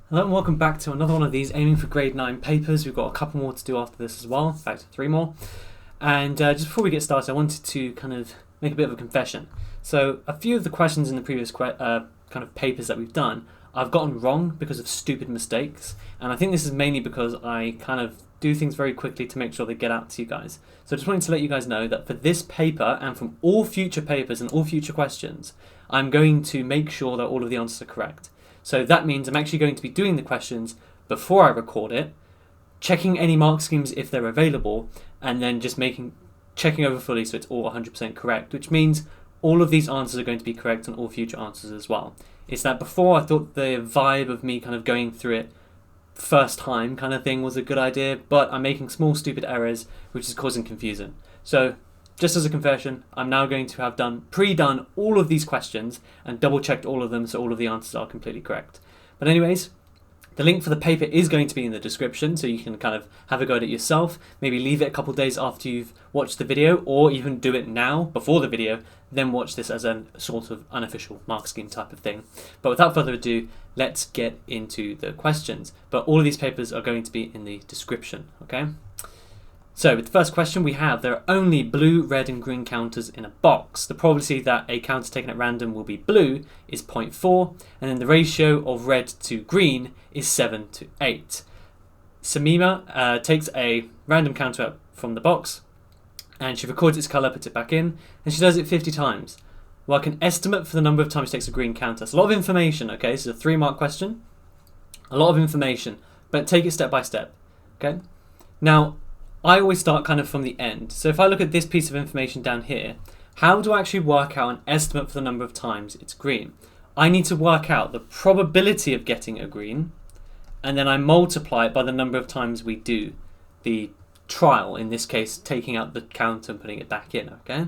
Hello and welcome back to another one of these aiming for grade 9 papers. We've got a couple more to do after this as well, in fact 3 more. And just before we get started, I wanted to kind of make a bit of a confession. So a few of the questions in the previous kind of papers that we've done, I've gotten wrong because of stupid mistakes. And I think this is mainly because I kind of do things very quickly to make sure they get out to you guys. So I just wanted to let you guys know that for this paper and from all future papers and all future questions, I'm going to make sure that all of the answers are correct. So that means I'm actually going to be doing the questions before I record it, checking any mark schemes if they're available, and then just checking over fully so it's all 100% correct, which means all of these answers are going to be correct on all future answers as well. It's that before I thought the vibe of me kind of going through it first time kind of thing was a good idea, but I'm making small stupid errors which is causing confusion. So just as a confession, I'm now going to have pre-done all of these questions and double-checked all of them so all of the answers are completely correct. But anyways, the link for the paper is going to be in the description, so you can kind of have a go at it yourself. Maybe leave it a couple of days after you've watched the video, or even do it now, before the video, then watch this as a sort of unofficial mark scheme type of thing. But without further ado, let's get into the questions. But all of these papers are going to be in the description, okay? So with the first question we have, there are only blue, red and green counters in a box. The probability that a counter taken at random will be blue is 0.4, and then the ratio of red to green is 7 to 8. Samima takes a random counter out from the box, and she records its colour, puts it back in, and she does it 50 times. Work an estimate for the number of times she takes a green counter. It's a lot of information, okay? This is a 3-mark question. A lot of information, but take it step by step, okay? Now, I always start kind of from the end. So if I look at this piece of information down here, how do I actually work out an estimate for the number of times it's green? I need to work out the probability of getting a green, and then I multiply it by the number of times we do the trial, in this case taking out the counter and putting it back in, okay?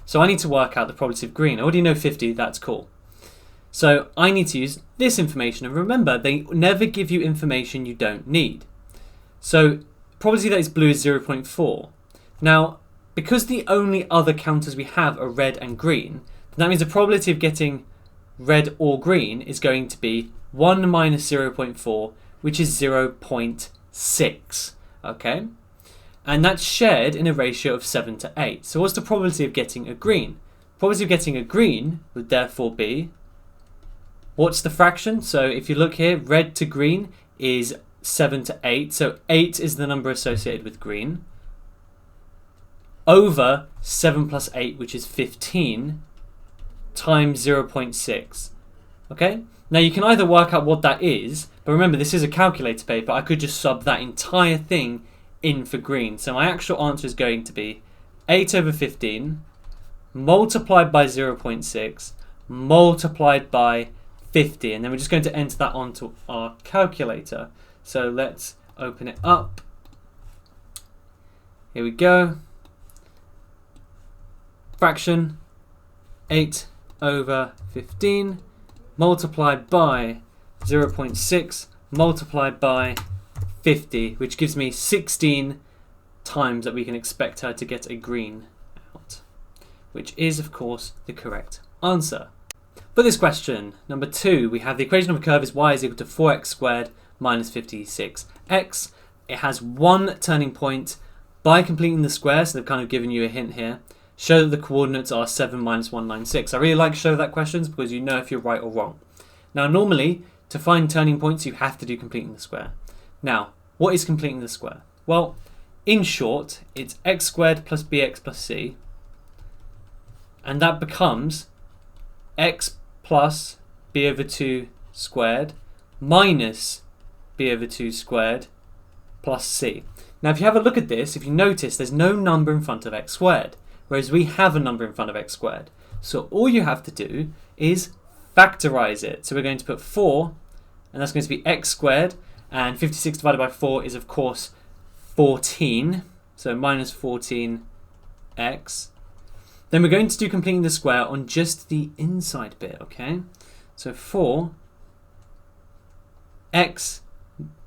So I need to work out the probability of green. I already know 50, that's cool. So I need to use this information, and remember, they never give you information you don't need. So probability that is blue is 0.4. Now, because the only other counters we have are red and green, that means the probability of getting red or green is going to be 1 minus 0.4, which is 0.6. Okay? And that's shared in a ratio of 7 to 8. So what's the probability of getting a green? Probability of getting a green would therefore be, what's the fraction? So if you look here, red to green is 7 to 8, so 8 is the number associated with green, over 7 plus 8, which is 15, times 0.6. Okay? Now you can either work out what that is, but remember this is a calculator paper, I could just sub that entire thing in for green. So my actual answer is going to be 8 over 15, multiplied by 0.6, multiplied by 50, and then we're just going to enter that onto our calculator. So let's open it up. Here we go. Fraction 8 over 15 multiplied by 0.6 multiplied by 50, which gives me 16 times that we can expect her to get a green out, which is, of course, the correct answer. For this question, number 2, we have the equation of a curve is y is equal to 4x squared minus 56x. It has one turning point. By completing the square, so they've kind of given you a hint here, show that the coordinates are 7 minus 196. I really like show that questions because you know if you're right or wrong. Now normally, to find turning points, you have to do completing the square. Now, what is completing the square? Well, in short, it's x squared plus bx plus c, and that becomes x plus b over 2 squared minus b over 2 squared plus c. Now if you have a look at this, if you notice there's no number in front of x squared, whereas we have a number in front of x squared. So all you have to do is factorize it. So we're going to put 4, and that's going to be x squared, and 56 divided by 4 is of course 14, so minus 14x. Then we're going to do completing the square on just the inside bit, okay? So 4x,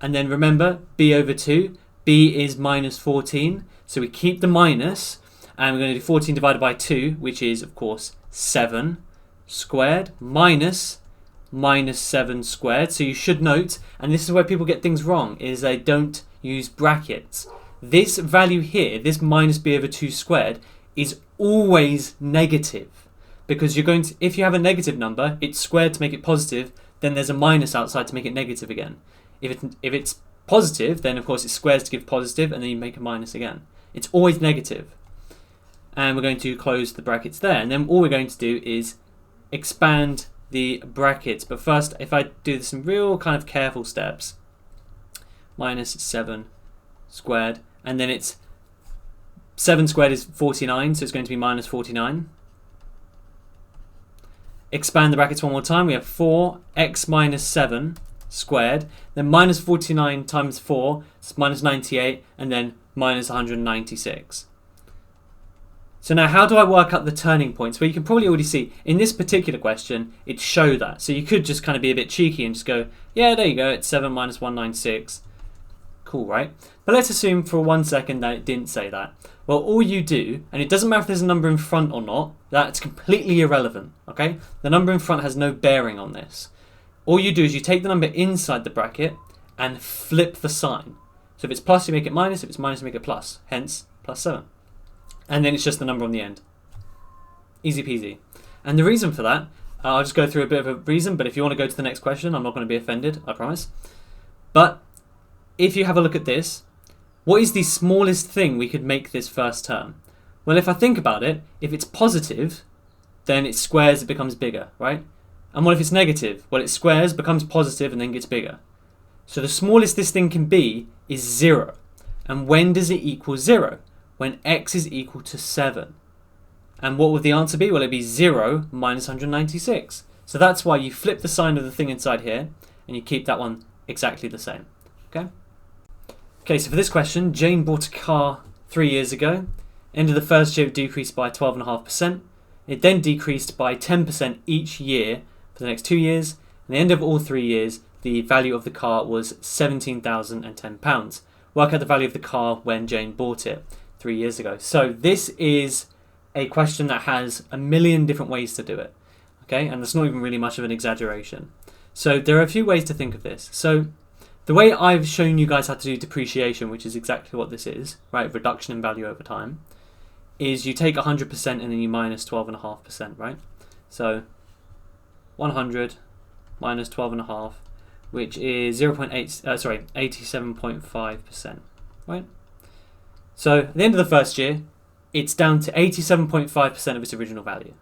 and then remember, b over 2. b is minus 14, so we keep the minus, and we're going to do 14 divided by 2, which is, of course, 7 squared, minus minus 7 squared. So you should note, and this is where people get things wrong, is they don't use brackets. This value here, this minus b over 2 squared, is always negative. Because you're going to, if you have a negative number, it's squared to make it positive, then there's a minus outside to make it negative again. If it's positive, then of course it squares to give positive, and then you make a minus again. It's always negative. And we're going to close the brackets there. And then all we're going to do is expand the brackets. But first, if I do this in real kind of careful steps, minus 7 squared, and then it's 7 squared is 49, so it's going to be minus 49. Expand the brackets one more time. We have 4x minus 7 squared, then minus 49 times 4 is minus 98, and then minus 196. So now how do I work out the turning points? Well, you can probably already see in this particular question it showed that. So you could just kind of be a bit cheeky and just go, yeah, there you go, it's 7 minus 196. Cool, right? But let's assume for 1 second that it didn't say that. Well, all you do, and it doesn't matter if there's a number in front or not, that's completely irrelevant, okay? The number in front has no bearing on this. All you do is you take the number inside the bracket and flip the sign. So if it's plus, you make it minus. If it's minus, you make it plus. Hence, plus 7. And then it's just the number on the end. Easy peasy. And the reason for that, I'll just go through a bit of a reason, but if you want to go to the next question, I'm not going to be offended, I promise. But if you have a look at this, what is the smallest thing we could make this first term? Well, if I think about it, if it's positive, then it squares, it becomes bigger, right? And what if it's negative? Well, it squares, becomes positive, and then gets bigger. So the smallest this thing can be is 0. And when does it equal 0? When x is equal to 7. And what would the answer be? Well, it'd be 0 minus 196. So that's why you flip the sign of the thing inside here, and you keep that one exactly the same. Okay? Okay, so for this question, Jane bought a car 3 years ago. End of the first year, it decreased by 12.5%. It then decreased by 10% each year for the next 2 years. And the end of all 3 years, the value of the car was £17,010. Work out the value of the car when Jane bought it 3 years ago. So this is a question that has a million different ways to do it. Okay, and that's not even really much of an exaggeration. So there are a few ways to think of this. So the way I've shown you guys how to do depreciation, which is exactly what this is, right, reduction in value over time, is you take 100% and then you minus 12.5%, right? So 100 minus 12.5, which is 87.5%, right? So at the end of the first year, it's down to 87.5% of its original value.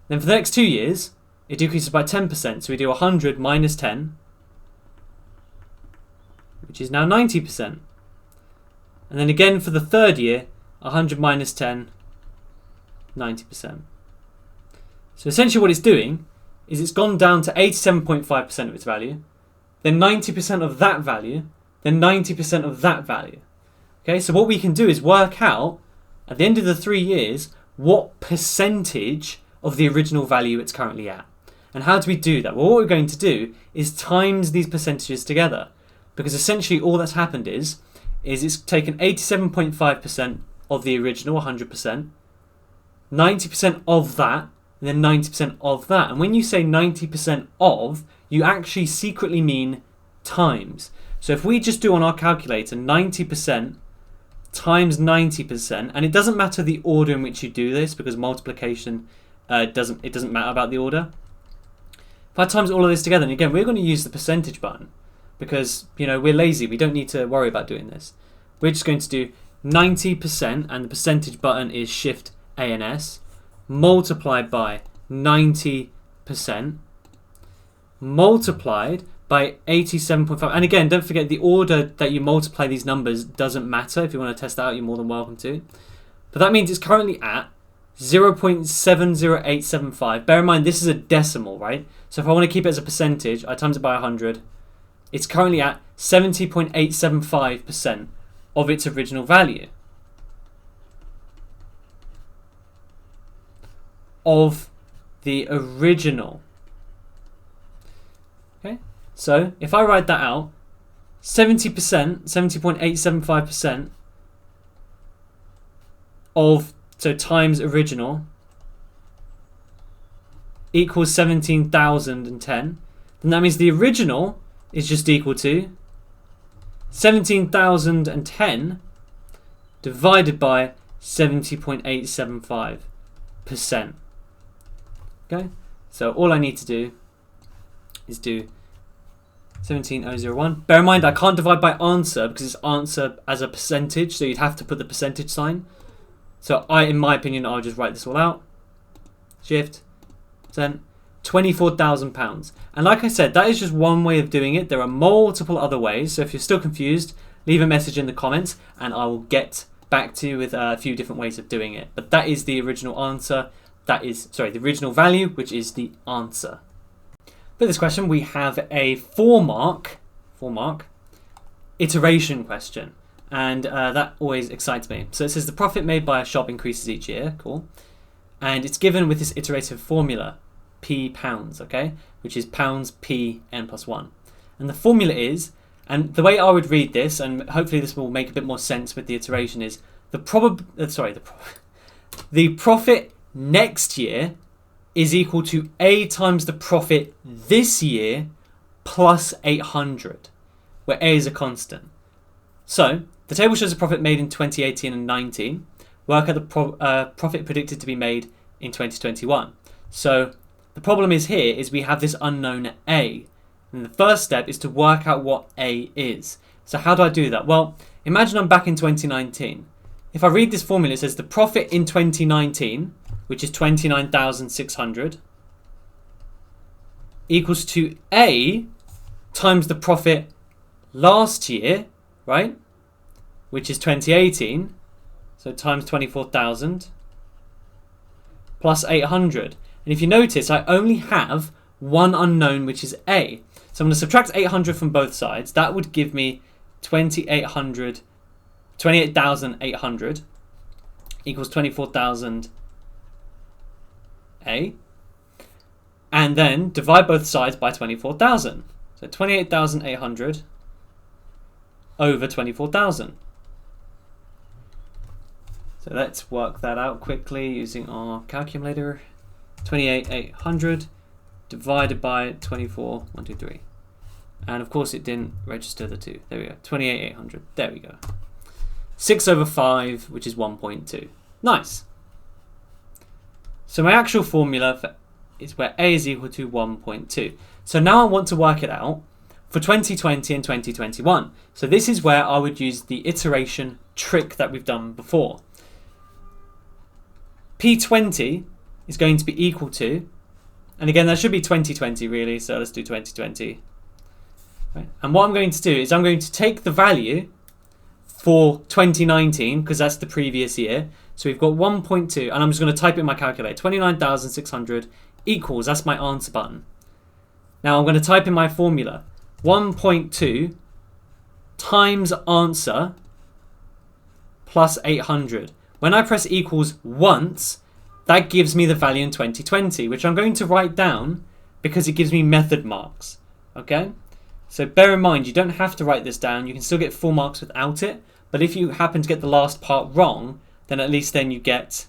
Then for the next 2 years, it decreases by 10%. So we do 100 minus 10, which is now 90%. And then again for the third year, 100 minus 10, 90%. So essentially what it's doing is it's gone down to 87.5% of its value, then 90% of that value, then 90% of that value. Okay, so what we can do is work out, at the end of the 3 years, what percentage of the original value it's currently at. And how do we do that? Well, what we're going to do is times these percentages together. Because essentially all that's happened is it's taken 87.5% of the original 100%, 90% of that, and then 90% of that. And when you say 90% of, you actually secretly mean times. So if we just do on our calculator 90% times 90%, and it doesn't matter the order in which you do this because multiplication doesn't matter about the order. If I times all of this together, and again we're going to use the percentage button because we're lazy, we don't need to worry about doing this. We're just going to do 90%, and the percentage button is Shift A and S, multiplied by 90%, multiplied by 87.5. And again, don't forget the order that you multiply these numbers doesn't matter. If you want to test that out, you're more than welcome to. But that means it's currently at 0.70875. Bear in mind, this is a decimal, right? So if I want to keep it as a percentage, I times it by 100. It's currently at 70.875% of its original value. Of the original. Okay? So if I write that out, 70%, 70.875% of, so times original, equals 17,010, then that means the original is just equal to 17,010 divided by 70.875%. Okay, so all I need to do is do 17,001. Bear in mind I can't divide by answer because it's answer as a percentage, so you'd have to put the percentage sign. So in my opinion, I'll just write this all out. Shift, then £24,000. And like I said, that is just one way of doing it. There are multiple other ways. So if you're still confused, leave a message in the comments and I will get back to you with a few different ways of doing it. But that is the original answer. That is, sorry, the original value, which is the answer. For this question, we have a 4-mark iteration question. And that always excites me. So it says the profit made by a shop increases each year. Cool. And it's given with this iterative formula, P pounds, okay? Which is pounds P n plus 1. And the formula is, and the way I would read this, and hopefully this will make a bit more sense with the iteration, is the profit next year is equal to A times the profit this year plus 800, where A is a constant. So the table shows the profit made in 2018 and 19. Work out the profit predicted to be made in 2021. So the problem is here is we have this unknown A. And the first step is to work out what A is. So how do I do that? Well, imagine I'm back in 2019. If I read this formula, it says the profit in 2019, which is 29,600, equals to A times the profit last year, right? Which is 2018. So times 24,000 plus 800. And if you notice, I only have one unknown, which is A. So I'm going to subtract 800 from both sides. That would give me 28,800 equals 24,000 A. And then divide both sides by 24,000. So 28,800 over 24,000. So let's work that out quickly using our calculator. 28,800 divided by 24, 1, 2, 3. And of course it didn't register the 2. There we go, 28,800. There we go. 6 over 5, which is 1.2. Nice. So my actual formula is where A is equal to 1.2. So now I want to work it out for 2020 and 2021. So this is where I would use the iteration trick that we've done before. P20 is going to be equal to, and again that should be 2020 really, so let's do 2020. Right. And what I'm going to do is I'm going to take the value for 2019, because that's the previous year. So we've got 1.2, and I'm just going to type it in my calculator. 29,600 equals, that's my answer button. Now I'm going to type in my formula. 1.2 times answer plus 800. When I press equals once, that gives me the value in 2020, which I'm going to write down because it gives me method marks. Okay? So bear in mind, you don't have to write this down. You can still get full marks without it. But if you happen to get the last part wrong, then at least then you get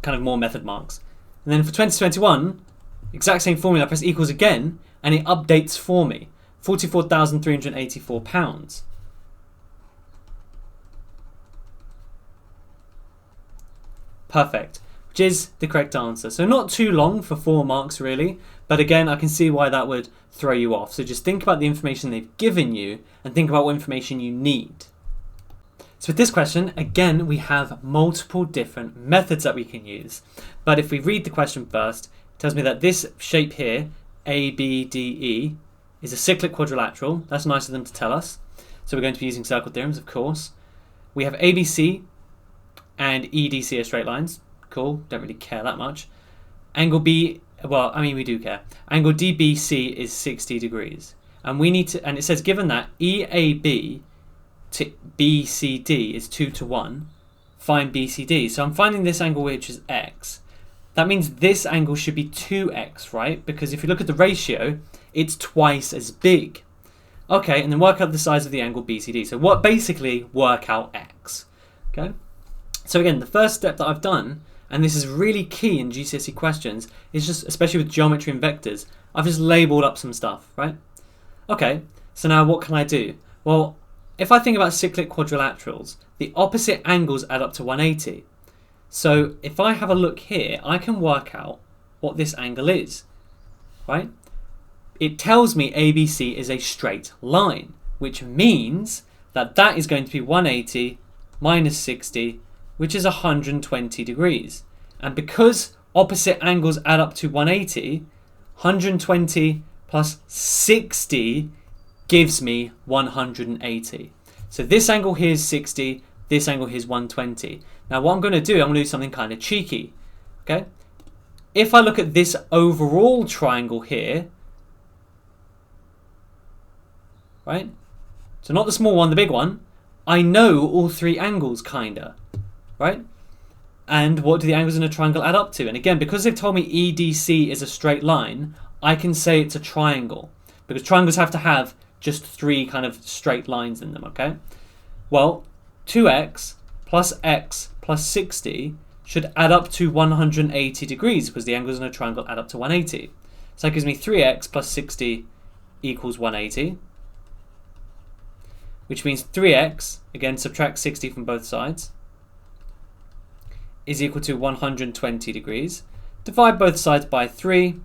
kind of more method marks. And then for 2021, exact same formula, I press equals again, and it updates for me. £44,384. Perfect, which is the correct answer. So not too long for 4 marks really, but again, I can see why that would throw you off. So just think about the information they've given you and think about what information you need. So with this question, again, we have multiple different methods that we can use. But if we read the question first, it tells me that this shape here, ABDE, is a cyclic quadrilateral. That's nice of them to tell us. So we're going to be using circle theorems, of course. We have ABC and EDC are straight lines. Cool, don't really care that much. Angle B, well, I mean, we do care. Angle DBC is 60 degrees. And we need to, and it says given that EAB to BCD is 2 to 1, find BCD. So I'm finding this angle which is X. That means this angle should be 2X, right? Because if you look at the ratio, it's twice as big. Okay, and then work out the size of the angle BCD. So what basically work out X, okay? So again, the first step that I've done, and this is really key in GCSE questions, is just, especially with geometry and vectors, I've just labelled up some stuff, right? Okay, so now what can I do? Well, if I think about cyclic quadrilaterals, the opposite angles add up to 180. So if I have a look here, I can work out what this angle is, right? It tells me ABC is a straight line, which means that that is going to be 180 minus 60, which is 120 degrees. And because opposite angles add up to 180, 120 plus 60 gives me 180. So this angle here is 60, this angle here is 120. Now what I'm going to do, I'm going to do something kind of cheeky. Okay? If I look at this overall triangle here, right? So not the small one, the big one. I know all three angles, kinda, right? And what do the angles in a triangle add up to? And again, because they've told me EDC is a straight line, I can say it's a triangle, because triangles have to have just three kind of straight lines in them, okay? Well, 2x plus x plus 60 should add up to 180 degrees, because the angles in a triangle add up to 180. So that gives me 3x plus 60 equals 180. Which means 3x, again subtract 60 from both sides, is equal to 120 degrees. Divide both sides by 3,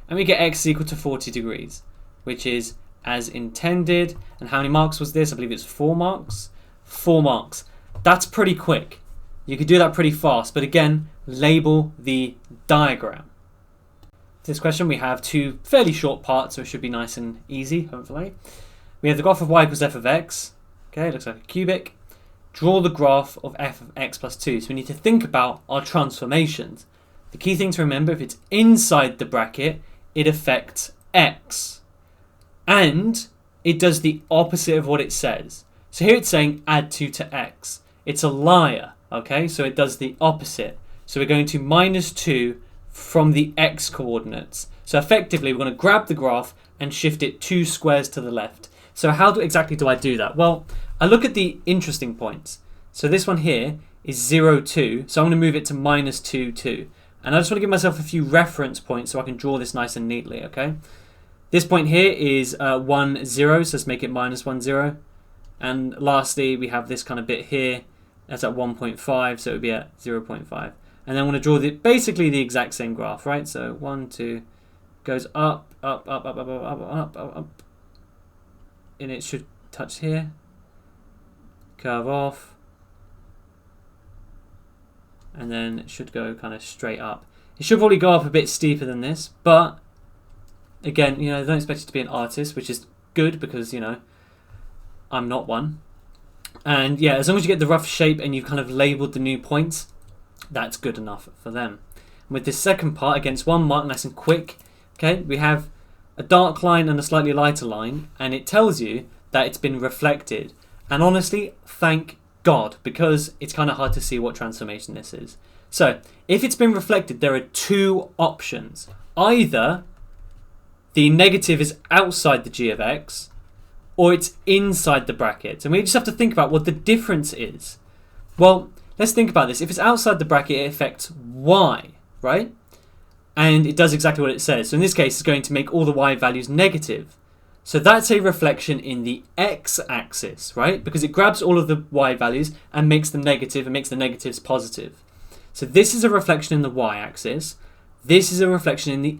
and we get x is equal to 40 degrees, which is as intended. And how many marks was this? I believe it's 4 marks. 4 marks. That's pretty quick. You could do that pretty fast, but again, label the diagram. For this question we have two fairly short parts, so it should be nice and easy, hopefully. We have the graph of y equals f of x. Okay, it looks like a cubic. Draw the graph of f of x plus 2. So we need to think about our transformations. The key thing to remember, if it's inside the bracket, it affects x. And it does the opposite of what it says. So here it's saying add 2 to x. It's a liar, okay? So it does the opposite. So we're going to minus 2 from the x coordinates. So effectively, we're going to grab the graph and shift it 2 squares to the left. So how exactly do I do that? Well, I look at the interesting points. So this one here is 0, 2. So I'm going to move it to minus 2, 2. And I just want to give myself a few reference points so I can draw this nice and neatly, okay? This point here is 1, 0. So let's make it minus 1, 0. And lastly, we have this kind of bit here. That's at 1.5. So it would be at 0.5. And then I want to draw basically the exact same graph, right? So 1, 2, goes up, up, up, up, up, up, up, up, up, up. And it should touch here, curve off, and then it should go kind of straight up. It should probably go up a bit steeper than this, but again, you know, don't expect you to be an artist, which is good because, you know, I'm not one. And yeah, as long as you get the rough shape and you've kind of labelled the new points, that's good enough for them. And with this second part, against 1 mark, nice and quick, okay, we have a dark line and a slightly lighter line, and it tells you that it's been reflected. And honestly, thank God, because it's kind of hard to see what transformation this is. So if it's been reflected, there are 2 options. Either the negative is outside the g of x, or it's inside the bracket. And we just have to think about what the difference is. Well, let's think about this. If it's outside the bracket, it affects y, right? And it does exactly what it says. So in this case, it's going to make all the y values negative. So that's a reflection in the x-axis, right? Because it grabs all of the y values and makes them negative and makes the negatives positive. So this is a reflection in the y-axis. This is a reflection in the...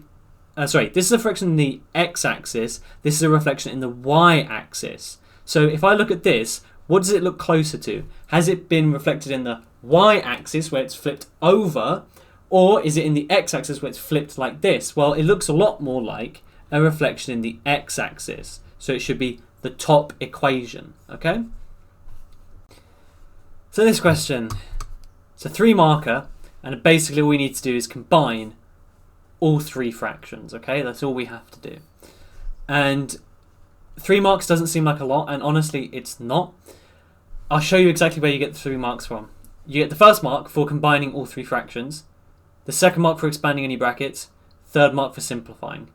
this is a reflection in the x-axis. This is a reflection in the y-axis. So if I look at this, what does it look closer to? Has it been reflected in the y-axis where it's flipped over? Or is it in the x-axis where it's flipped like this? Well, it looks a lot more like a reflection in the x-axis. So it should be the top equation, okay? So this question, it's a 3-marker, and basically all we need to do is combine all 3 fractions, okay? That's all we have to do. And 3 marks doesn't seem like a lot, and honestly, it's not. I'll show you exactly where you get the 3 marks from. You get the first mark for combining all 3 fractions, the second mark for expanding any brackets, third mark for simplifying.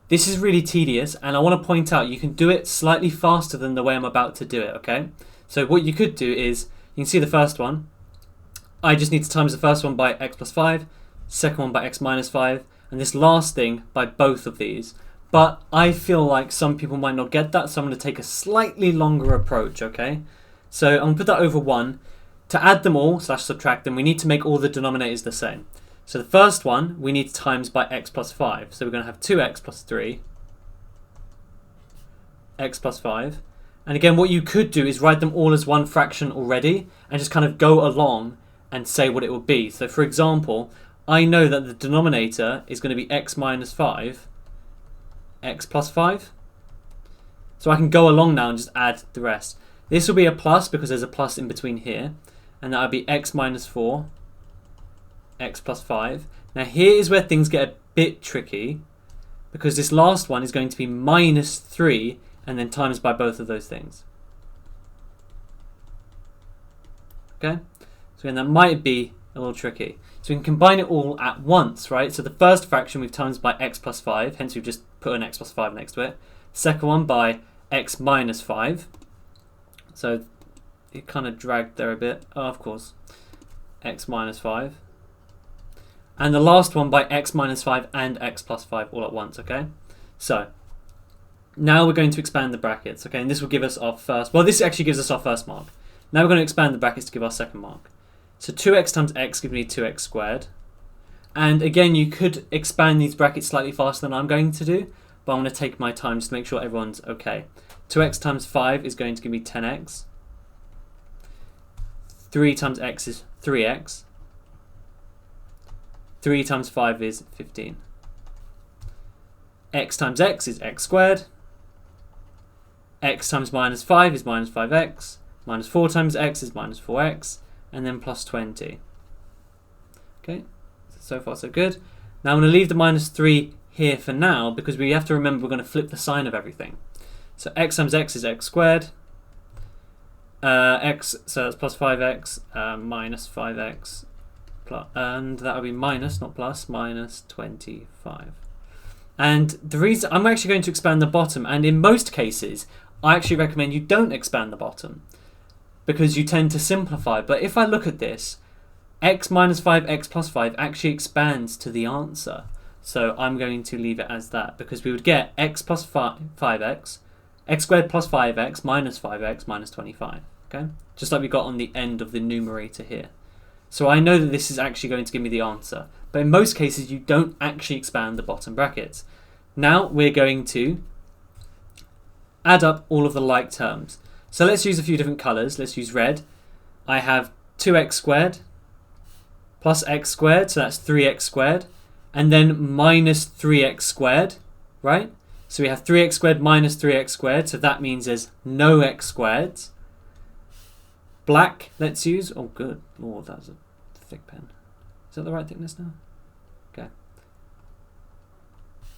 This is really tedious, and I want to point out you can do it slightly faster than the way I'm about to do it, okay? So what you could do is, you can see the first one. I just need to times the first one by x plus 5, second one by x minus 5, and this last thing by both of these. But I feel like some people might not get that, so I'm going to take a slightly longer approach, okay? So I'm going to put that over 1. To add them all, / subtract them, we need to make all the denominators the same. So the first one, we need to times by x plus 5. So we're going to have 2x plus 3, x plus 5. And again, what you could do is write them all as one fraction already and just kind of go along and say what it will be. So for example, I know that the denominator is going to be x minus 5, x plus 5. So I can go along now and just add the rest. This will be a plus because there's a plus in between here. And that would be x minus 4, x plus 5. Now here is where things get a bit tricky, because this last one is going to be minus 3 and then times by both of those things. Okay? So again, that might be a little tricky. So we can combine it all at once, right? So the first fraction we've times by x plus 5, hence we've just put an x plus 5 next to it. Second one by x minus 5. So it kind of dragged there a bit. Oh, of course. X minus 5. And the last one by x minus 5 and x plus 5 all at once, okay? So now we're going to expand the brackets, okay? And this will give us our first, well, this actually gives us our first mark. Now we're going to expand the brackets to give our second mark. So 2x times x gives me 2x squared. And again, you could expand these brackets slightly faster than I'm going to do, but I'm going to take my time just to make sure everyone's okay. 2x times 5 is going to give me 10x. 3 times x is 3x. 3 times 5 is 15. X times x is x squared. X times minus 5 is minus 5x. Minus 4 times x is minus 4x. And then plus 20. Okay, so far so good. Now I'm going to leave the minus 3 here for now, because we have to remember we're going to flip the sign of everything. So x times x is x squared. X, so that's plus 5x minus 5x. And that would be minus, not plus, minus 25. And the reason I'm actually going to expand the bottom, and in most cases I actually recommend you don't expand the bottom because you tend to simplify. But if I look at this, x minus 5, x plus 5 actually expands to the answer. So I'm going to leave it as that, because we would get x plus 5x, x squared plus 5x minus 5x minus 25. Okay, just like we got on the end of the numerator here. So I know that this is actually going to give me the answer. But in most cases, you don't actually expand the bottom brackets. Now we're going to add up all of the like terms. So let's use a few different colours. Let's use red. I have 2x squared plus x squared, so that's 3x squared. And then minus 3x squared, right? So we have 3x squared minus 3x squared, so that means there's no x squareds. Black, let's use. Oh, good lord, that's a thick pen. Is that the right thickness now? Okay.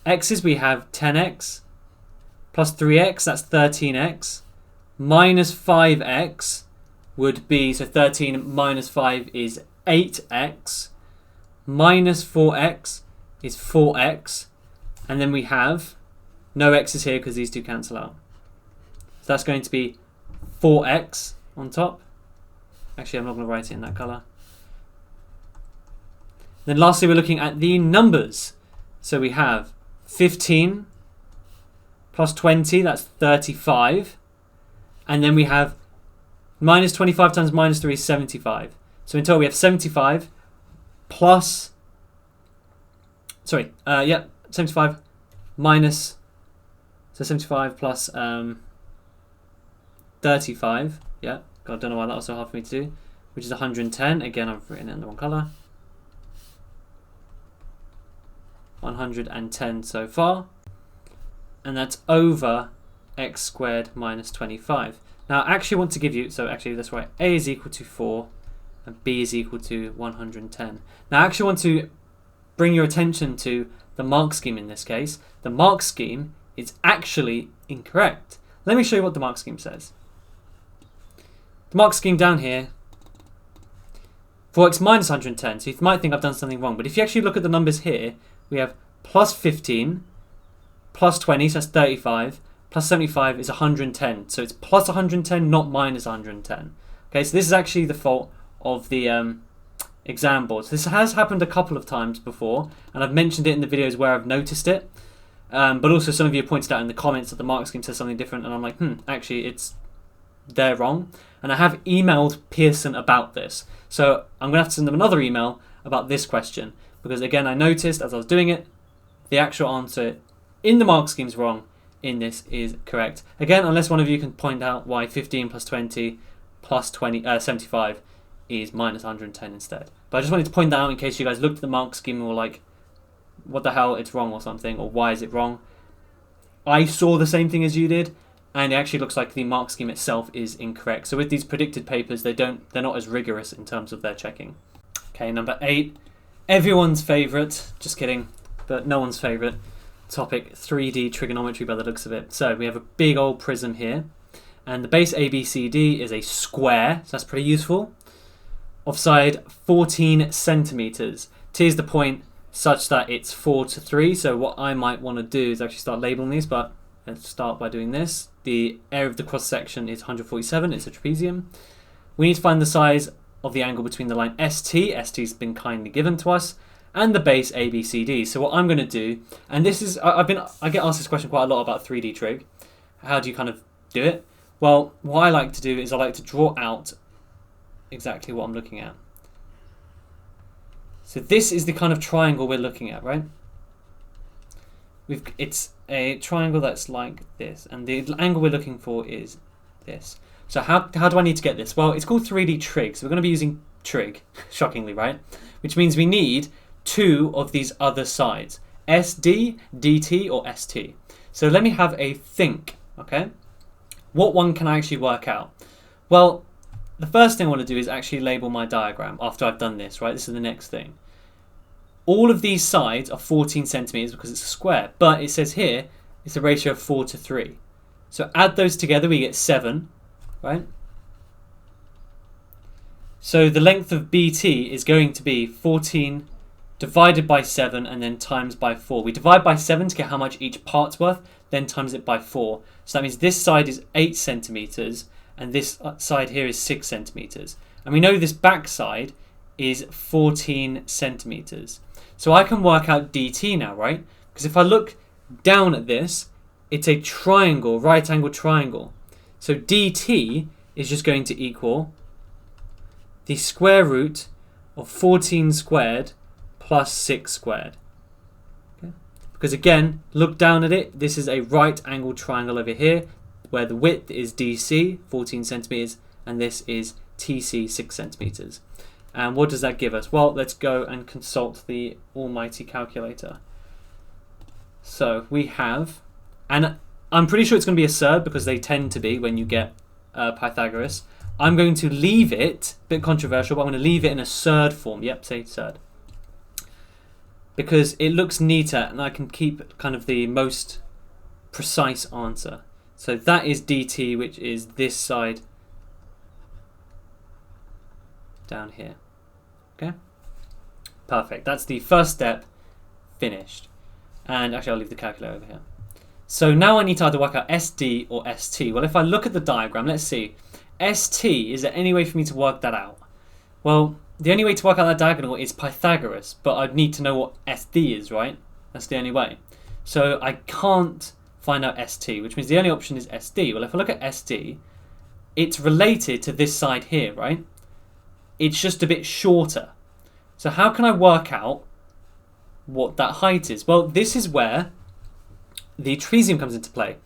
X's, we have 10x plus 3x, that's 13x. Minus 5x would be, so 13 minus 5 is 8x. Minus 4x is 4x. And then we have no x's here because these two cancel out. So that's going to be 4x on top. Actually, I'm not going to write it in that colour. Then lastly, we're looking at the numbers. So we have 15 plus 20, that's 35. And then we have minus 25 times minus 3 is 75. So in total we have 75 plus, 75 minus, so 75 plus 35, yeah. God, I don't know why that was so hard for me to do, which is 110. Again, I've written it in the wrong colour. 110 so far. And that's over x squared minus 25. Now I actually want to give you, so actually that's right, a is equal to 4 and b is equal to 110. Now I actually want to bring your attention to the mark scheme in this case. The mark scheme is actually incorrect. Let me show you what the mark scheme says. The mark scheme down here for x minus 110, so you might think I've done something wrong, but if you actually look at the numbers here, we have plus 15, plus 20, so that's 35, plus 75 is 110, so it's plus 110, not minus 110. Okay, so this is actually the fault of the exam boards. This has happened a couple of times before, and I've mentioned it in the videos where I've noticed it. But also some of you pointed out in the comments that the mark scheme says something different, and I'm like, actually they're wrong. And I have emailed Pearson about this. So I'm going to have to send them another email about this question, because again, I noticed as I was doing it, the actual answer in the mark scheme is wrong, in this is correct. Again, unless one of you can point out why 15 plus 20 plus 75 is minus 110 instead. But I just wanted to point that out in case you guys looked at the mark scheme and were like, what the hell, it's wrong or something, or why is it wrong? I saw the same thing as you did, and it actually looks like the mark scheme itself is incorrect. So with these predicted papers, they're not as rigorous in terms of their checking. Okay, number 8, everyone's favourite, just kidding, but no one's favourite topic, 3D trigonometry by the looks of it. So we have a big old prism here, and the base ABCD is a square, so that's pretty useful, of side 14 centimetres. Here's the point such that it's 4 to 3, so what I might want to do is actually start labelling these, but let's start by doing this. The area of the cross section is 147, it's a trapezium. We need to find the size of the angle between the line ST's been kindly given to us, and the base ABCD. So what I'm going to do, and this is, I get asked this question quite a lot about 3D trig. How do you kind of do it? Well, what I like to do is I like to draw out exactly what I'm looking at. So this is the kind of triangle we're looking at, right? It's a triangle that's like this, and the angle we're looking for is this. So how do I need to get this? Well, it's called 3D trig, so we're going to be using trig, shockingly, right? Which means we need 2 of these other sides, SD, DT, or ST. So let me have a think, okay? What one can I actually work out? Well, the first thing I want to do is actually label my diagram after I've done this, right? This is the next thing. All of these sides are 14 centimeters because it's a square, but it says here it's a ratio of 4 to 3. So add those together, we get 7, right? So the length of BT is going to be 14 divided by 7 and then times by 4. We divide by 7 to get how much each part's worth, then times it by 4. So that means this side is 8 centimeters and this side here is 6 centimeters. And we know this back side is 14 centimeters. So I can work out DT now, right? Because if I look down at this, it's a triangle, right angle triangle. So DT is just going to equal the square root of 14 squared plus 6 squared. Okay? Because again, look down at it, this is a right angle triangle over here, where the width is DC, 14 centimeters, and this is TC, 6 centimeters. And what does that give us? Well, let's go and consult the almighty calculator. So we have, and I'm pretty sure it's going to be a surd because they tend to be when you get Pythagoras. I'm going to leave it, a bit controversial, but I'm going to leave it in a surd form. Yep, say surd. Because it looks neater and I can keep kind of the most precise answer. So that is DT, which is this side down here. Okay? Perfect. That's the first step finished. And actually I'll leave the calculator over here. So now I need to either work out SD or ST. Well, if I look at the diagram, let's see. ST, is there any way for me to work that out? Well, the only way to work out that diagonal is Pythagoras, but I'd need to know what SD is, right? That's the only way. So I can't find out ST, which means the only option is SD. Well, if I look at SD, it's related to this side here, right? It's just a bit shorter. So how can I work out what that height is? Well, this is where the trapezium comes into play.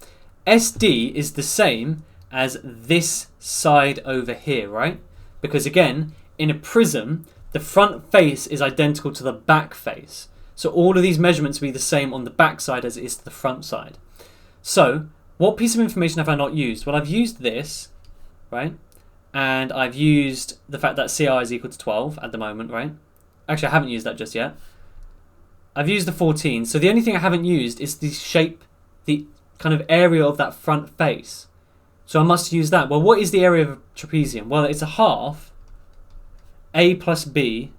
SD is the same as this side over here, right? Because again, in a prism, the front face is identical to the back face. So all of these measurements will be the same on the back side as it is to the front side. So what piece of information have I not used? Well, I've used this, right? And I've used the fact that CR is equal to 12 at the moment, right? Actually, I haven't used that just yet. I've used the 14. So the only thing I haven't used is the shape, the kind of area of that front face. So I must use that. Well, what is the area of a trapezium? Well, it's a half A plus B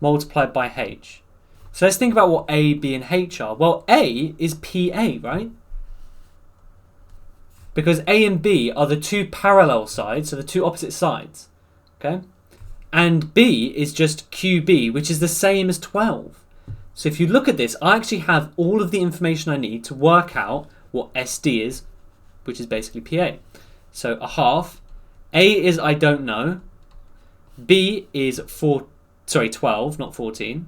multiplied by H. So let's think about what A, B, and H are. Well, A is PA, right? Because A and B are the two parallel sides, so the two opposite sides. Okay? And B is just QB, which is the same as 12. So if you look at this, I actually have all of the information I need to work out what SD is, which is basically PA. So a half. A is I don't know. B is 12, not 14.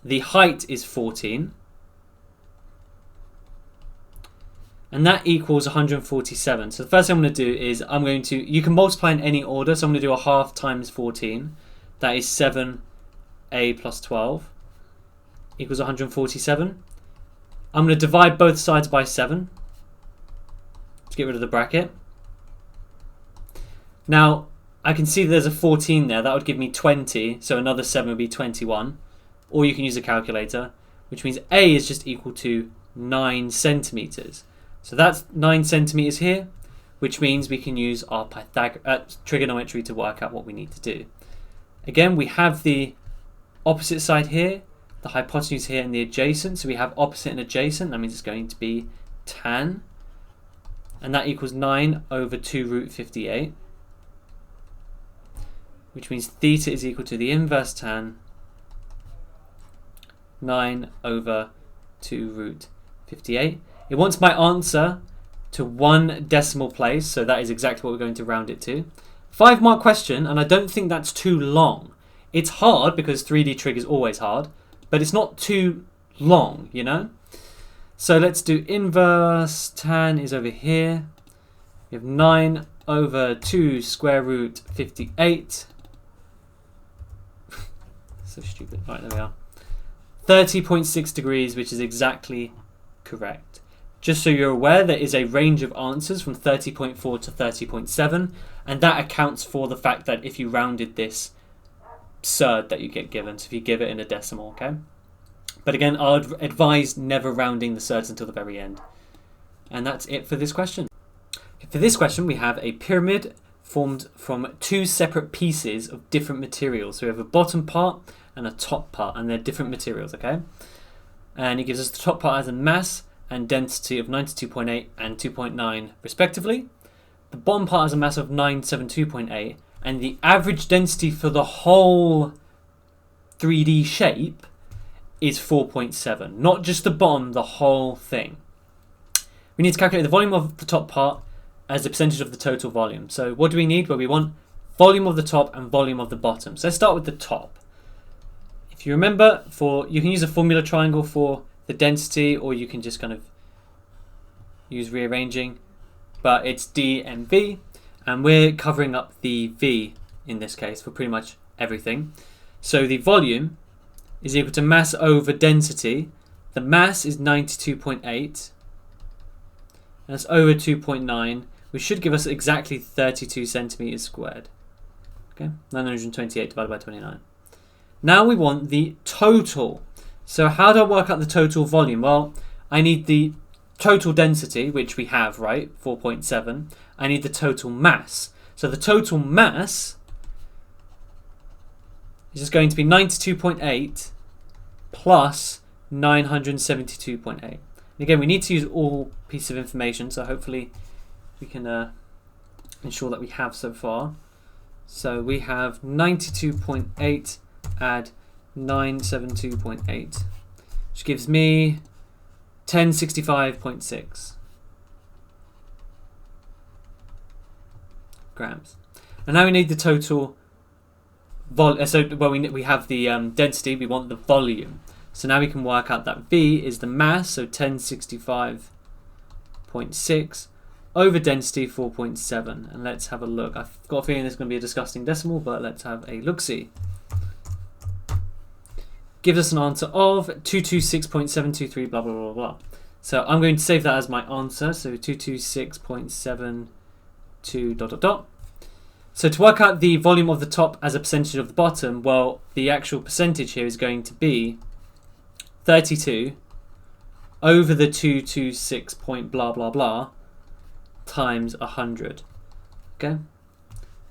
The height is 14. And that equals 147. So the first thing I'm going to do is you can multiply in any order. So I'm going to do a half times 14. That is 7a plus 12 equals 147. I'm going to divide both sides by 7 to get rid of the bracket. Now, I can see there's a 14 there. That would give me 20. So another 7 would be 21. Or you can use a calculator, which means A is just equal to 9 centimeters. So that's 9 centimeters here, which means we can use our trigonometry to work out what we need to do. Again, we have the opposite side here, the hypotenuse here, and the adjacent. So we have opposite and adjacent. That means it's going to be tan. And that equals 9 over 2 root 58. Which means theta is equal to the inverse tan 9 over 2 root 58. It wants my answer to 1 decimal place, so that is exactly what we're going to round it to. 5-mark question, and I don't think that's too long. It's hard because 3D trig is always hard, but it's not too long, you know? So let's do inverse tan is over here. We have 9 over 2 square root 58. So stupid. Right, there we are. 30.6 degrees, which is exactly correct. Just so you're aware, there is a range of answers from 30.4 to 30.7, and that accounts for the fact that if you rounded this surd that you get given, so if you give it in a decimal, okay? But again, I would advise never rounding the surds until the very end. And that's it for this question. For this question, we have a pyramid formed from 2 separate pieces of different materials. So we have a bottom part and a top part, and they're different materials, okay? And it gives us the top part as a mass and density of 92.8 and 2.9 respectively. The bottom part has a mass of 972.8, and the average density for the whole 3D shape is 4.7. Not just the bottom, the whole thing. We need to calculate the volume of the top part as a percentage of the total volume. So what do we need? Well, we want volume of the top and volume of the bottom. So let's start with the top. If you remember, you can use a formula triangle for the density, or you can just kind of use rearranging, but it's D and V, and we're covering up the V in this case for pretty much everything. So the volume is equal to mass over density. The mass is 92.8, and that's over 2.9, which should give us exactly 32 centimeters squared. Okay, 928 divided by 29. Now we want the total. So how do I work out the total volume? Well, I need the total density, which we have, right? 4.7. I need the total mass. So the total mass is just going to be 92.8 plus 972.8. And again, we need to use all pieces of information, so hopefully we can ensure that we have so far. So we have 92.8 add 972.8, which gives me 1065.6 grams. And now we need the total we have the density, we want the volume. So now we can work out that V is the mass, so 1065.6 over density 4.7. And let's have a look. I've got a feeling this is going to be a disgusting decimal, but let's have a look-see. Gives us an answer of 226.723 blah blah blah blah. So I'm going to save that as my answer. So 226.72 dot dot dot. So to work out the volume of the top as a percentage of the bottom, well, the actual percentage here is going to be 32 over the 226 point blah blah blah times 100. Okay,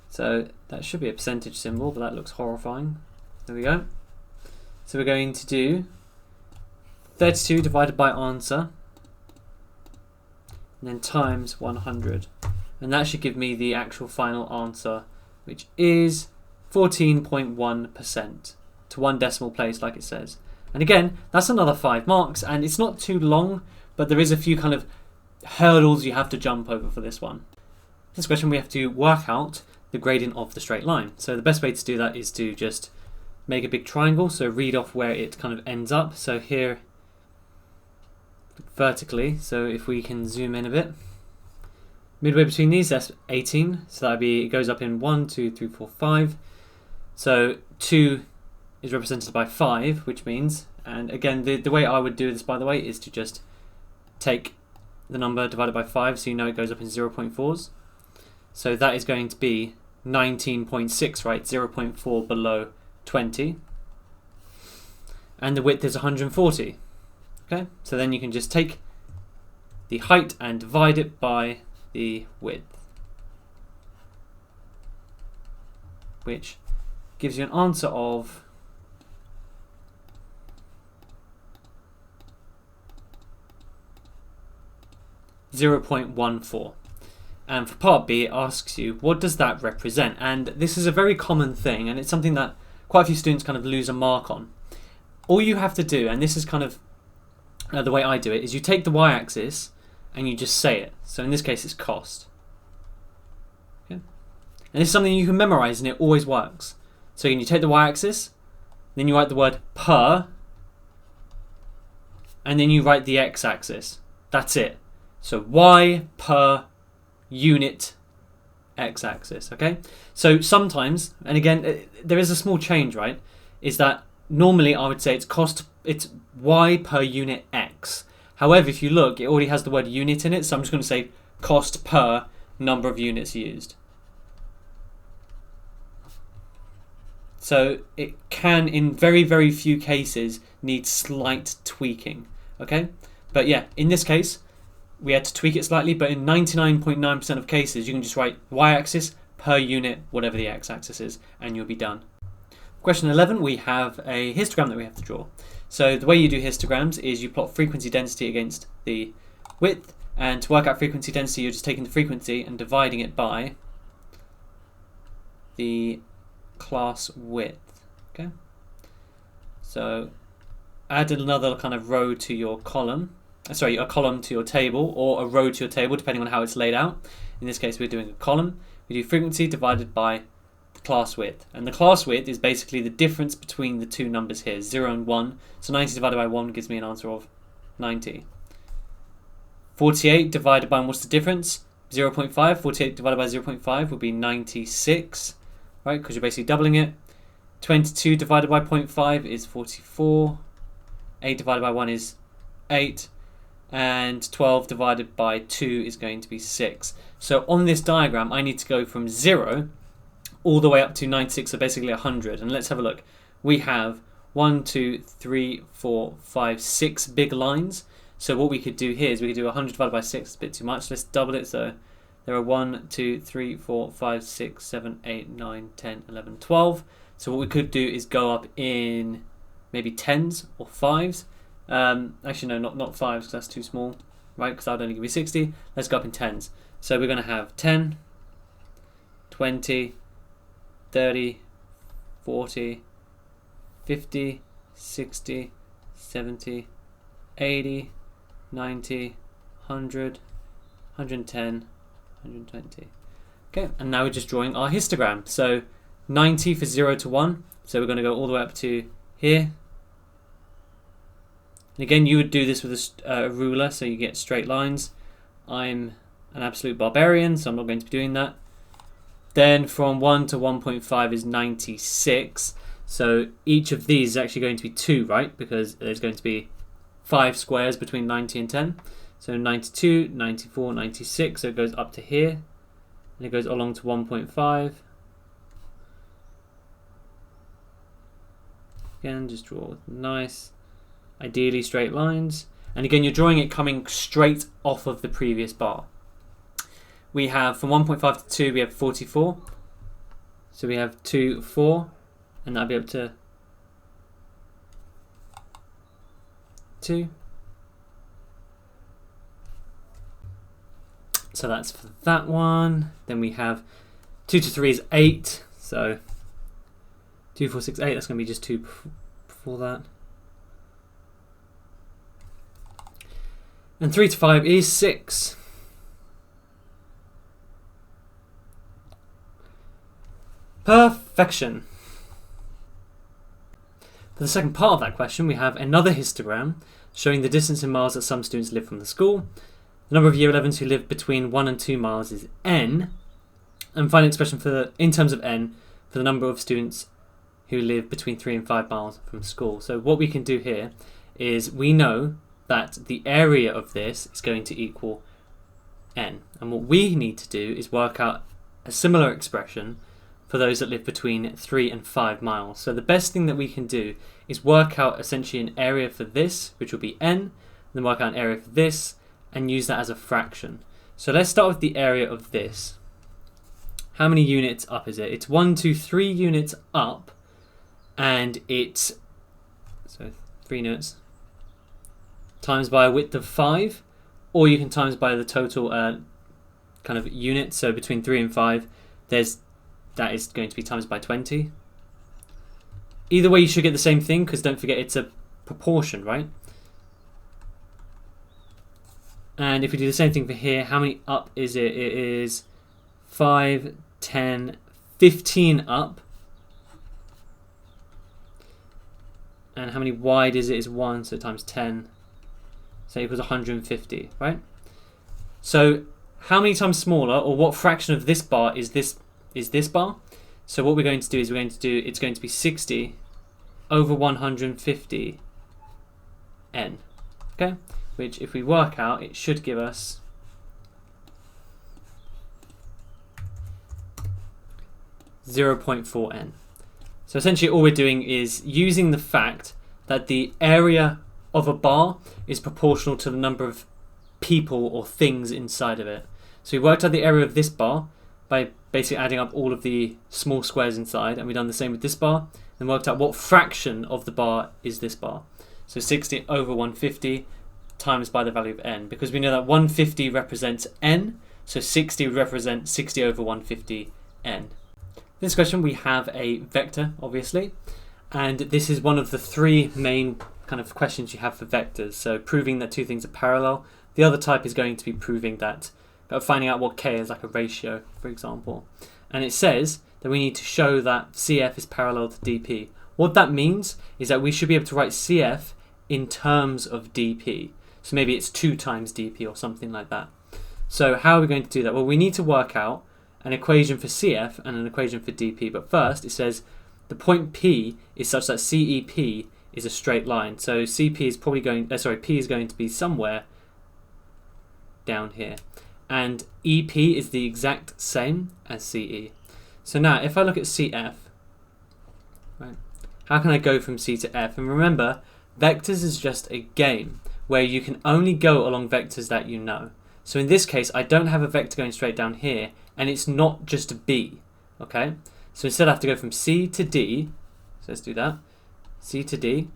so that should be a percentage symbol, but that looks horrifying. There we go. So we're going to do 32 divided by answer, and then times 100. And that should give me the actual final answer, which is 14.1% to one decimal place, like it says. And again, that's another 5 marks, and it's not too long, but there is a few kind of hurdles you have to jump over for this one. This question we have to work out the gradient of the straight line. So the best way to do that is to just make a big triangle, so read off where it kind of ends up. So here, vertically, so if we can zoom in a bit, midway between these, that's 18, so that'd be, it goes up in 1, 2, 3, 4, 5. So 2 is represented by 5, which means, and again, the way I would do this, by the way, is to just take the number divided by 5, so you know it goes up in 0.4s. So that is going to be 19.6, right? 0.4 below 20. And the width is 140. Okay, so then you can just take the height and divide it by the width, which gives you an answer of 0.14. And for part B, it asks you, what does that represent? And this is a very common thing, and it's something that quite a few students kind of lose a mark on. All you have to do, and this is kind of the way I do it, is you take the y-axis and you just say it. So in this case, it's cost. Okay? And this is something you can memorize, and it always works. So again, you take the y-axis, then you write the word per, and then you write the x-axis. That's it. So y per unit x-axis, okay? So sometimes, and again, there is a small change, right? Is that normally I would say it's y per unit x. However, if you look, it already has the word unit in it, so I'm just going to say cost per number of units used. So it can, in very, very few cases, need slight tweaking, okay? But yeah, in this case, we had to tweak it slightly, but in 99.9% of cases, you can just write y-axis per unit, whatever the x-axis is, and you'll be done. Question 11, we have a histogram that we have to draw. So the way you do histograms is you plot frequency density against the width, and to work out frequency density, you're just taking the frequency and dividing it by the class width. Okay. So add another kind of row to your column. Sorry, a column to your table, or a row to your table, depending on how it's laid out. In this case, we're doing a column. We do frequency divided by the class width. And the class width is basically the difference between the two numbers here, 0 and 1. So 90 divided by 1 gives me an answer of 90. 48 divided by, what's the difference? 0.5. 48 divided by 0.5 would be 96, right? Because you're basically doubling it. 22 divided by 0.5 is 44. 8 divided by 1 is 8. And 12 divided by 2 is going to be 6. So on this diagram, I need to go from 0 all the way up to 96, so basically 100. And let's have a look. We have 1, 2, 3, 4, 5, 6 big lines. So what we could do here is we could do 100 divided by 6. It's a bit too much. Let's double it. So there are 1, 2, 3, 4, 5, 6, 7, 8, 9, 10, 11, 12. So what we could do is go up in maybe 10s or 5s. Actually, no, not 5s because that's too small, right? Because that would only give me 60. Let's go up in 10s. So we're going to have 10, 20, 30, 40, 50, 60, 70, 80, 90, 100, 110, 120. Okay, and now we're just drawing our histogram. So 90 for 0 to 1. So we're going to go all the way up to here. And again, you would do this with a ruler, so you get straight lines. I'm an absolute barbarian, so I'm not going to be doing that. Then from 1 to 1.5 is 96. So each of these is actually going to be 2, right? Because there's going to be 5 squares between 90 and 10. So 92, 94, 96. So it goes up to here. And it goes along to 1.5. Again, just draw nice, ideally straight lines. And again, you're drawing it coming straight off of the previous bar. We have from 1.5 to 2, we have 44. So we have 2, 4, and that'll be up to 2. So that's for that one. Then we have 2 to 3 is 8. So 2, 4, 6, 8. That's going to be just 2 before that. And 3 to 5 is 6. Perfection. For the second part of that question, we have another histogram showing the distance in miles that some students live from the school. The number of year 11s who live between 1 and 2 miles is n. And find an expression in terms of n for the number of students who live between 3 and 5 miles from school. So what we can do here is we know that the area of this is going to equal n. And what we need to do is work out a similar expression for those that live between 3 and 5 miles. So the best thing that we can do is work out essentially an area for this, which will be n, then work out an area for this, and use that as a fraction. So let's start with the area of this. How many units up is it? It's 1, 2, 3 units up, and it's, so 3 units, times by a width of 5, or you can times by the total kind of units. So between 3 and 5, that is going to be times by 20. Either way, you should get the same thing, because don't forget it's a proportion, right? And if we do the same thing for here, how many up is it? It is 5, 10, 15 up. And how many wide is it? Is 1, so times 10. So it equals 150, right? So how many times smaller, or what fraction of this bar is this bar? So what we're going to do is it's going to be 60 over 150 n. Okay? Which if we work out, it should give us 0.4 n. So essentially all we're doing is using the fact that the area of a bar is proportional to the number of people or things inside of it. So we worked out the area of this bar by basically adding up all of the small squares inside, and we've done the same with this bar, and worked out what fraction of the bar is this bar. So 60 over 150 times by the value of n, because we know that 150 represents n, so 60 would represent 60 over 150 n. In this question we have a vector, obviously, and this is one of the 3 main kind of questions you have for vectors. So proving that 2 things are parallel. The other type is going to be proving that, finding out what k is, like a ratio, for example. And it says that we need to show that CF is parallel to DP. What that means is that we should be able to write CF in terms of DP. So maybe it's 2 times DP or something like that. So how are we going to do that? Well, we need to work out an equation for CF and an equation for DP. But first, it says the point P is such that CEP is a straight line. So CP is probably P is going to be somewhere down here. And EP is the exact same as CE. So now, if I look at CF, right, how can I go from C to F? And remember, vectors is just a game where you can only go along vectors that you know. So in this case, I don't have a vector going straight down here, and it's not just a B, okay? So instead I have to go from C to D, so let's do that, C to D,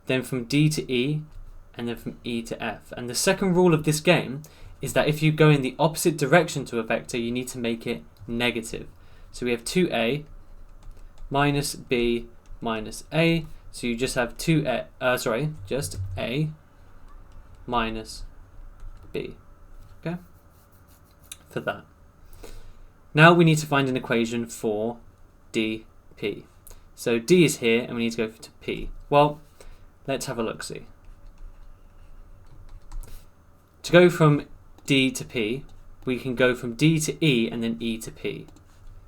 then from D to E, and then from E to F. And the second rule of this game is that if you go in the opposite direction to a vector, you need to make it negative. So we have 2a minus b minus a, so you just have just a minus b, okay, for that. Now we need to find an equation for dp. So d is here, and we need to go to p. Well, let's have a look-see. To go from D to P, we can go from D to E and then E to P.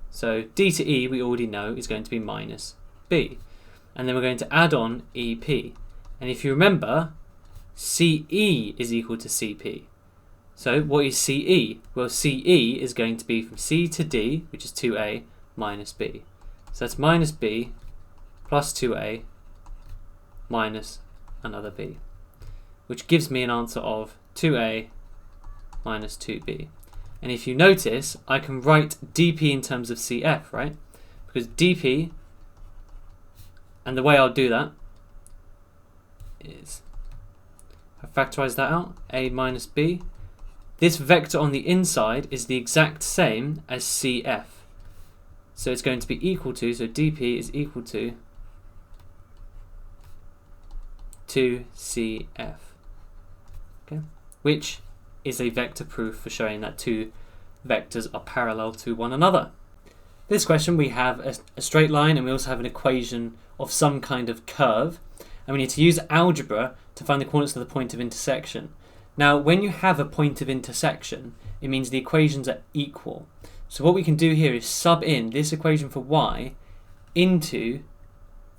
So D to E, we already know, is going to be minus B. And then we're going to add on EP. And if you remember, CE is equal to CP. So what is CE? Well, CE is going to be from C to D, which is 2A, minus B. So that's minus B plus 2A minus another B, which gives me an answer of 2A minus 2b. And if you notice, I can write dp in terms of cf, right? Because dp, and the way I'll do that is I factorize that out, a minus b. This vector on the inside is the exact same as cf. So it's going to be equal to, so dp is equal to 2cf, okay, which is a vector proof for showing that two vectors are parallel to one another. This question, we have a straight line, and we also have an equation of some kind of curve, and we need to use algebra to find the coordinates of the point of intersection. Now, when you have a point of intersection, it means the equations are equal. So what we can do here is sub in this equation for y into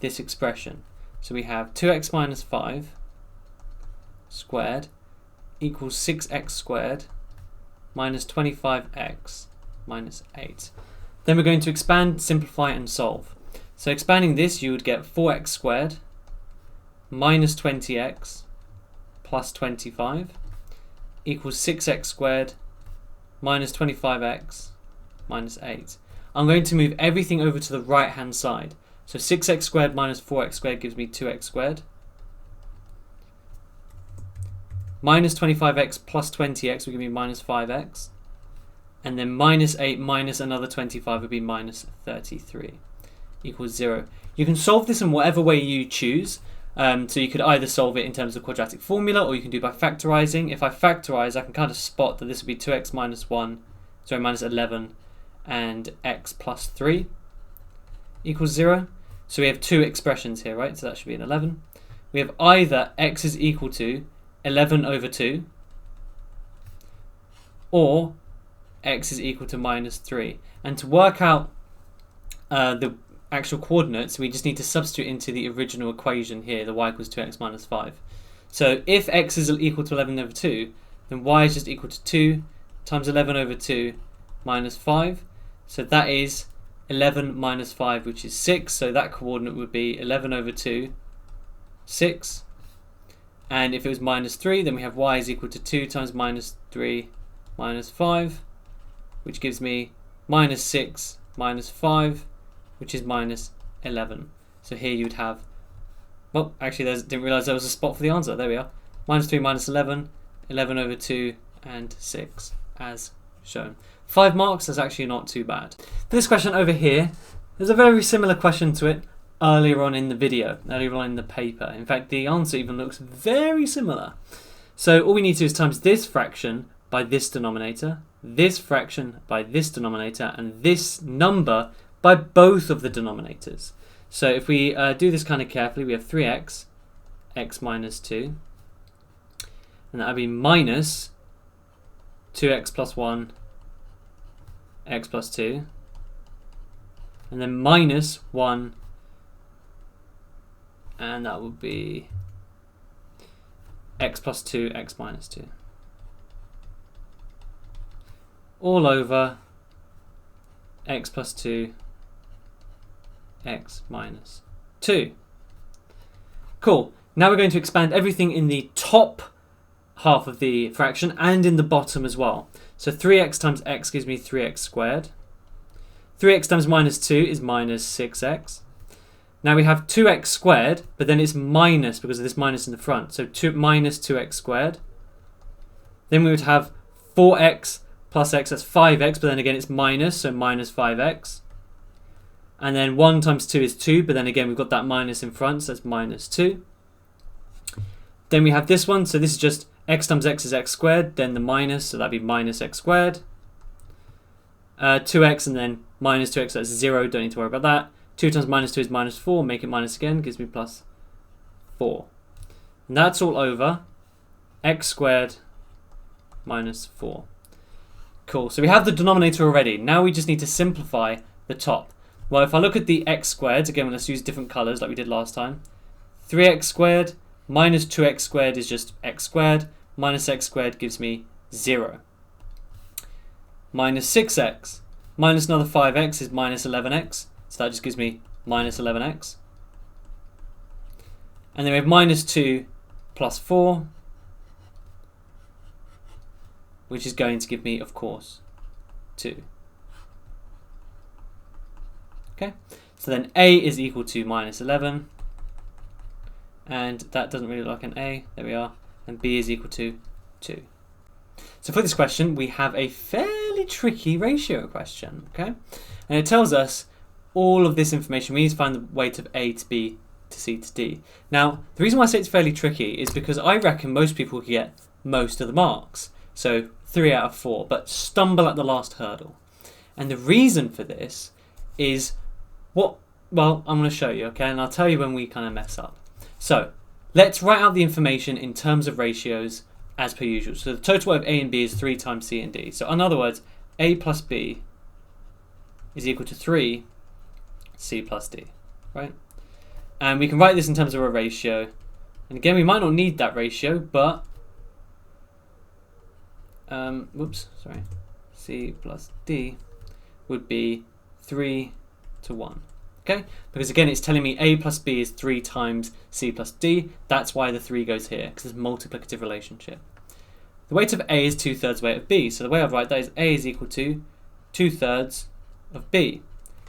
this expression. So we have 2x minus 5 squared equals 6x squared minus 25x minus 8. Then we're going to expand, simplify, and solve. So expanding this, you would get 4x squared minus 20x plus 25 equals 6x squared minus 25x minus 8. I'm going to move everything over to the right hand side. So 6x squared minus 4x squared gives me 2x squared. Minus 25x plus 20x will give me minus 5x. And then minus 8 minus another 25 would be minus 33 equals 0. You can solve this in whatever way you choose. So you could either solve it in terms of quadratic formula, or you can do by factorising. If I factorise, I can kind of spot that this would be 2x minus 11 and x plus 3 equals 0. So we have two expressions here, right? So that should be an 11. We have either x is equal to 11 over 2 or x is equal to minus 3. And to work out the actual coordinates, we just need to substitute into the original equation here, the y equals 2x minus 5. So if x is equal to 11 over 2, then y is just equal to 2 times 11 over 2 minus 5. So that is 11 minus 5, which is 6. So that coordinate would be 11 over 2, 6. And if it was minus 3, then we have y is equal to 2 times minus 3 minus 5, which gives me minus 6 minus 5, which is minus 11. So here you would have, well, actually, didn't realise there was a spot for the answer. There we are. Minus 3 minus 11, 11 over 2, and 6, as shown. 5 marks, that's actually not too bad. For this question over here, there's a very similar question to it earlier on in the video, earlier on in the paper. In fact, the answer even looks very similar. So all we need to do is times this fraction by this denominator, this fraction by this denominator, and this number by both of the denominators. So if we do this kind of carefully, we have 3x, x minus 2, and that would be minus 2x plus 1, x plus 2, and then minus 1, and that would be x plus 2, x minus 2. All over x plus 2, x minus 2. Cool. Now we're going to expand everything in the top half of the fraction and in the bottom as well. So 3x times x gives me 3x squared. 3x times minus 2 is minus 6x. Now we have 2x squared, but then it's minus because of this minus in the front. So minus 2x squared. Then we would have 4x plus x, that's 5x, but then again it's minus, so minus 5x. And then 1 times 2 is 2, but then again we've got that minus in front, so that's minus 2. Then we have this one, so this is just x times x is x squared, then the minus, so that'd be minus x squared. 2x and then minus 2x, that's 0, don't need to worry about that. 2 times minus 2 is minus 4, make it minus again, gives me plus 4. And that's all over x squared minus 4. Cool, so we have the denominator already. Now we just need to simplify the top. Well, if I look at the x squared, again, let's use different colours like we did last time. 3x squared minus 2x squared is just x squared, minus x squared gives me 0. Minus 6x minus another 5x is minus 11x, so that just gives me minus 11x. And then we have minus 2 plus 4, which is going to give me, of course, 2. Okay, so then a is equal to minus 11, and that doesn't really look like an a, there we are, and b is equal to 2. So for this question, we have a fairly tricky ratio question, okay? And it tells us all of this information. We need to find the weight of A to B to C to D. Now, the reason why I say it's fairly tricky is because I reckon most people could get most of the marks. So 3 out of 4, but stumble at the last hurdle. And the reason for this is well, I'm going to show you, okay? And I'll tell you when we kind of mess up. So let's write out the information in terms of ratios as per usual. So the total weight of A and B is 3 times C and D. So in other words, A plus B is equal to 3 C plus D, right? And we can write this in terms of a ratio. And again, we might not need that ratio, but C plus D would be 3 to 1. Okay? Because again, it's telling me A plus B is 3 times C plus D. That's why the 3 goes here, because it's a multiplicative relationship. The weight of A is 2/3 weight of B. So the way I'd write that is A is equal to 2/3 of B.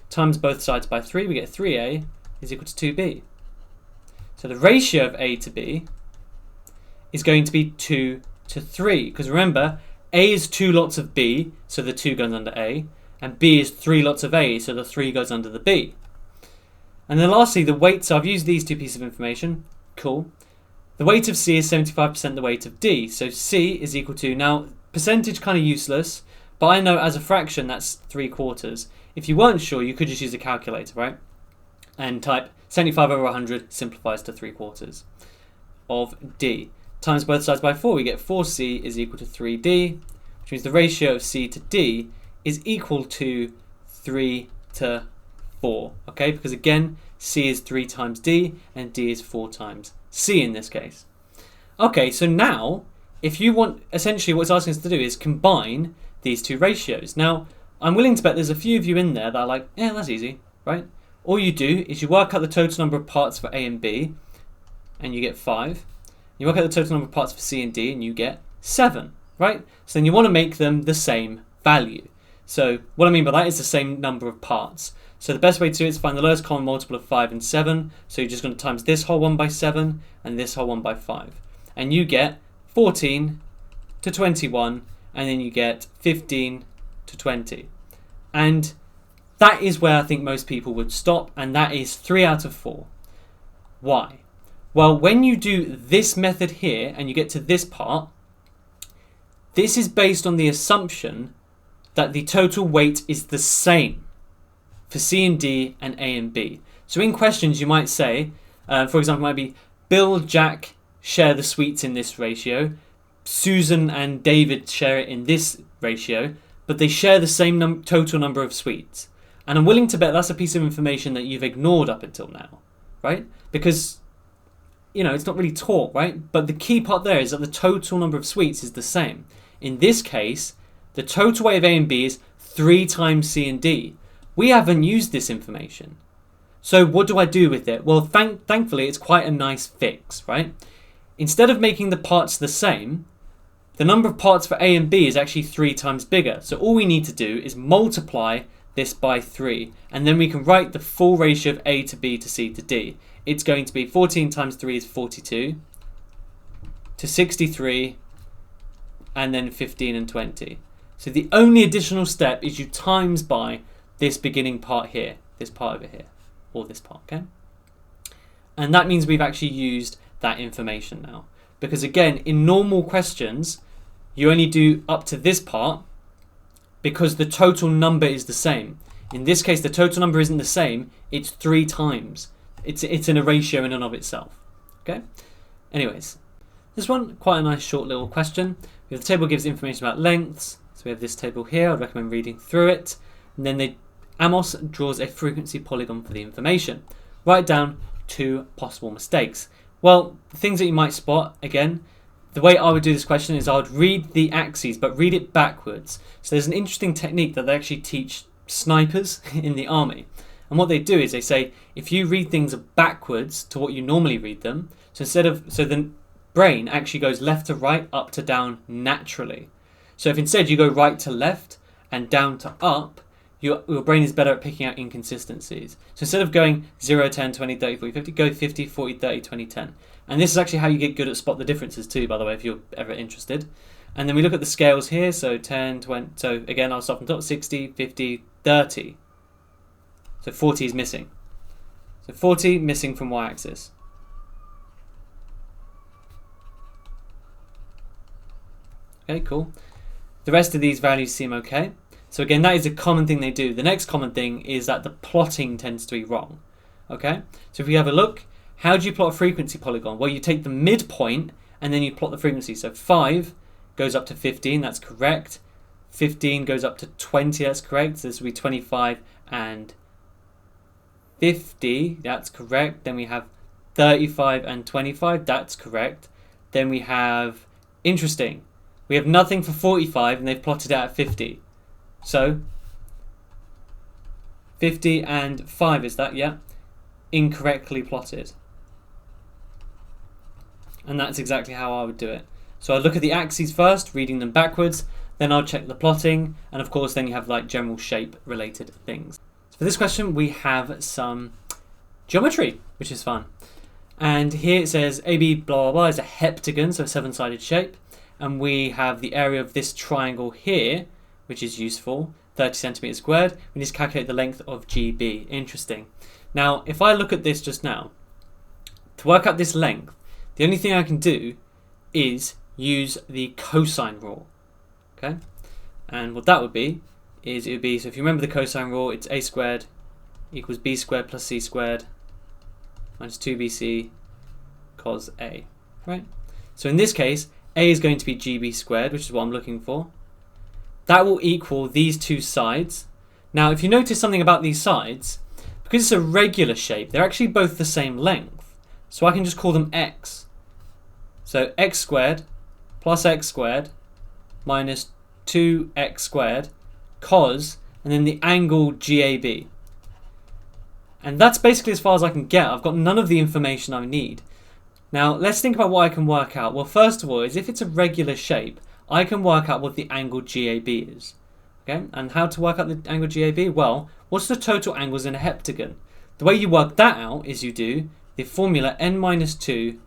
Times both sides by 3, we get 3A is equal to 2B. So the ratio of A to B is going to be 2 to 3. Because remember, A is 2 lots of B, so the 2 goes under A. And B is 3 lots of A, so the 3 goes under the B. And then lastly, the weight. So I've used these two pieces of information. Cool. The weight of C is 75% the weight of D. So C is equal to, now percentage kind of useless, but I know as a fraction that's 3/4. If you weren't sure, you could just use a calculator, right? And type 75 over 100 simplifies to 3/4 of D. Times both sides by 4, we get 4C is equal to 3D, which means the ratio of C to D is equal to 3 to 4, okay? Because again, C is 3 times D and D is 4 times C in this case. Okay, so now, if you want, essentially what it's asking us to do is combine these two ratios. Now, I'm willing to bet there's a few of you in there that are like, yeah, that's easy, right? All you do is you work out the total number of parts for A and B, and you get 5. You work out the total number of parts for C and D, and you get 7, right? So then you want to make them the same value. So what I mean by that is the same number of parts. So the best way to do it is find the lowest common multiple of 5 and 7. So you're just going to times this whole one by 7 and this whole one by 5. And you get 14 to 21, and then you get 15 to 20. And that is where I think most people would stop, and that is 3 out of 4. Why? Well, when you do this method here and you get to this part, this is based on the assumption that the total weight is the same for C and D and A and B. So in questions you might say, for example, it might be Bill, Jack share the sweets in this ratio, Susan and David share it in this ratio, but they share the same total number of sweets. And I'm willing to bet that's a piece of information that you've ignored up until now, right? Because, you know, it's not really taught, right? But the key part there is that the total number of sweets is the same. In this case, the total weight of A and B is 3 times C and D. We haven't used this information. So what do I do with it? Well, thankfully, it's quite a nice fix, right? Instead of making the parts the same, the number of parts for A and B is actually 3 times bigger. So all we need to do is multiply this by 3. And then we can write the full ratio of A to B to C to D. It's going to be 14 times 3 is 42 to 63, and then 15 and 20. So the only additional step is you times by this beginning part here, this part over here, or this part, okay? And that means we've actually used that information now. Because again, in normal questions, you only do up to this part because the total number is the same. In this case, the total number isn't the same, it's 3 times. It's in a ratio in and of itself, okay? Anyways, this one, quite a nice short little question. The table gives information about lengths. So we have this table here. I'd recommend reading through it. And then Amos draws a frequency polygon for the information. Write down 2 possible mistakes. Well, the things that you might spot, again, the way I would do this question is I would read the axes, but read it backwards. So there's an interesting technique that they actually teach snipers in the army. And what they do is they say, if you read things backwards to what you normally read them, so the brain actually goes left to right, up to down naturally. So if instead you go right to left and down to up, your brain is better at picking out inconsistencies. So instead of going 0, 10, 20, 30, 40, 50, go 50, 40, 30, 20, 10. And this is actually how you get good at spot the differences too, by the way, if you're ever interested. And then we look at the scales here, so 10, 20, so again I'll start from top, 60, 50, 30. So 40 is missing. So 40 missing from y-axis. Okay, cool. The rest of these values seem okay. So again, that is a common thing they do. The next common thing is that the plotting tends to be wrong. Okay, so if we have a look, how do you plot a frequency polygon? Well, you take the midpoint and then you plot the frequency. So 5 goes up to 15, that's correct. 15 goes up to 20, that's correct. So this will be 25 and 50, that's correct. Then we have 35 and 25, that's correct. Then we have, interesting, we have nothing for 45 and they've plotted out at 50. So 50 and 5 is that, yeah? Incorrectly plotted. And that's exactly how I would do it. So I'd look at the axes first, reading them backwards, then I'll check the plotting, and of course then you have like general shape related things. So for this question we have some geometry, which is fun. And here it says AB blah blah blah is a heptagon, so a 7-sided shape, and we have the area of this triangle here, which is useful, 30 centimeters squared. We need to calculate the length of GB. Interesting. Now if I look at this just now, to work out this length, the only thing I can do is use the cosine rule. Okay, and what that would be is it would be, so if you remember the cosine rule, it's a squared equals b squared plus c squared minus 2bc cos a, right? So in this case, a is going to be gb squared, which is what I'm looking for. That will equal these two sides. Now if you notice something about these sides, because it's a regular shape, they're actually both the same length, so I can just call them x. So x squared plus x squared minus 2x squared cos, and then the angle GAB. And that's basically as far as I can get. I've got none of the information I need. Now let's think about what I can work out. Well, first of all, is if it's a regular shape, I can work out what the angle GAB is. Okay, and how to work out the angle GAB? Well, what's the total angles in a heptagon? The way you work that out is you do the formula n minus 2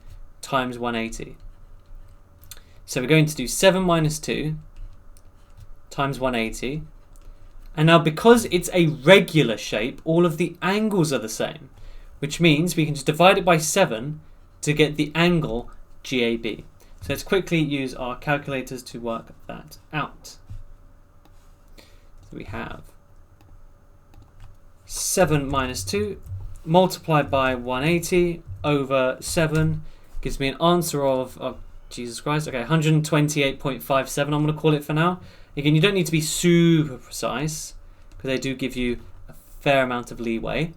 times 180. So we're going to do 7 minus 2 times 180. And now because it's a regular shape, all of the angles are the same, which means we can just divide it by 7 to get the angle GAB. So let's quickly use our calculators to work that out. So we have 7 minus 2 multiplied by 180 over 7 gives me an answer of Jesus Christ, okay, 128.57 I'm going to call it for now. Again, you don't need to be super precise because they do give you a fair amount of leeway.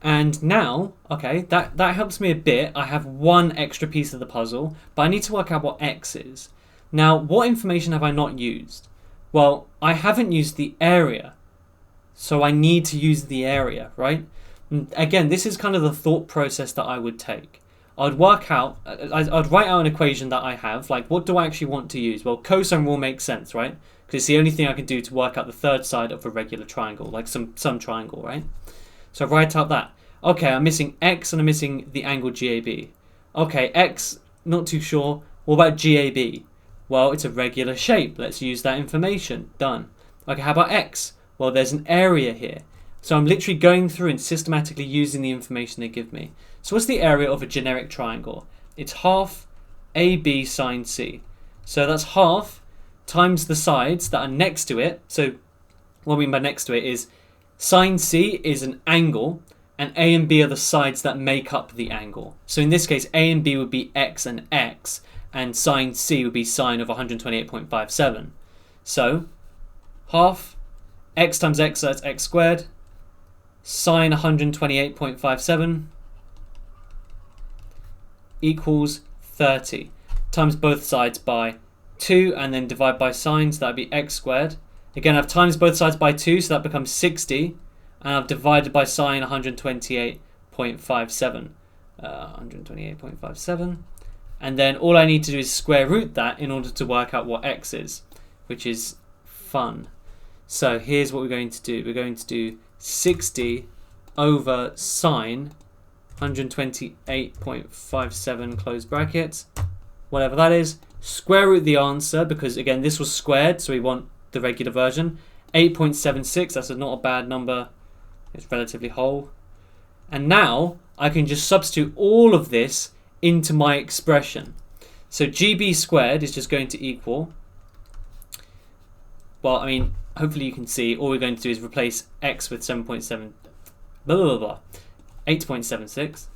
And now, okay, that helps me a bit. I have one extra piece of the puzzle, but I need to work out what x is. Now, what information have I not used? Well, I haven't used the area, so I need to use the area, right? And again, this is kind of the thought process that I would take. I'd write out an equation that I have, like what do I actually want to use? Well, cosine rule makes sense, right? Because it's the only thing I can do to work out the third side of a regular triangle, like some triangle, right? So I write out that. Okay, I'm missing x and I'm missing the angle GAB. Okay, x, not too sure. What about GAB? Well, it's a regular shape. Let's use that information. Done. Okay, how about x? Well, there's an area here. So I'm literally going through and systematically using the information they give me. So what's the area of a generic triangle? It's half AB sine C. So that's half times the sides that are next to it. So what I mean by next to it is sine C is an angle and A and B are the sides that make up the angle. So in this case, A and B would be x and sine C would be sine of 128.57. So half x times x, so that's x squared, sine 128.57 equals 30. Times both sides by 2 and then divide by sine, so that would be x squared. Again, I've times both sides by 2, so that becomes 60. And I've divided by sine 128.57. 128.57. And then all I need to do is square root that in order to work out what x is, which is fun. So here's what we're going to do. We're going to do 60 over sine 128.57 close brackets, whatever that is, square root the answer, because again this was squared, so we want the regular version. 8.76, that's not a bad number, it's relatively whole. And now I can just substitute all of this into my expression. So GB squared is just going to equal, well, I mean, hopefully you can see, all we're going to do is replace x with 7.7, blah, blah, blah, 8.76.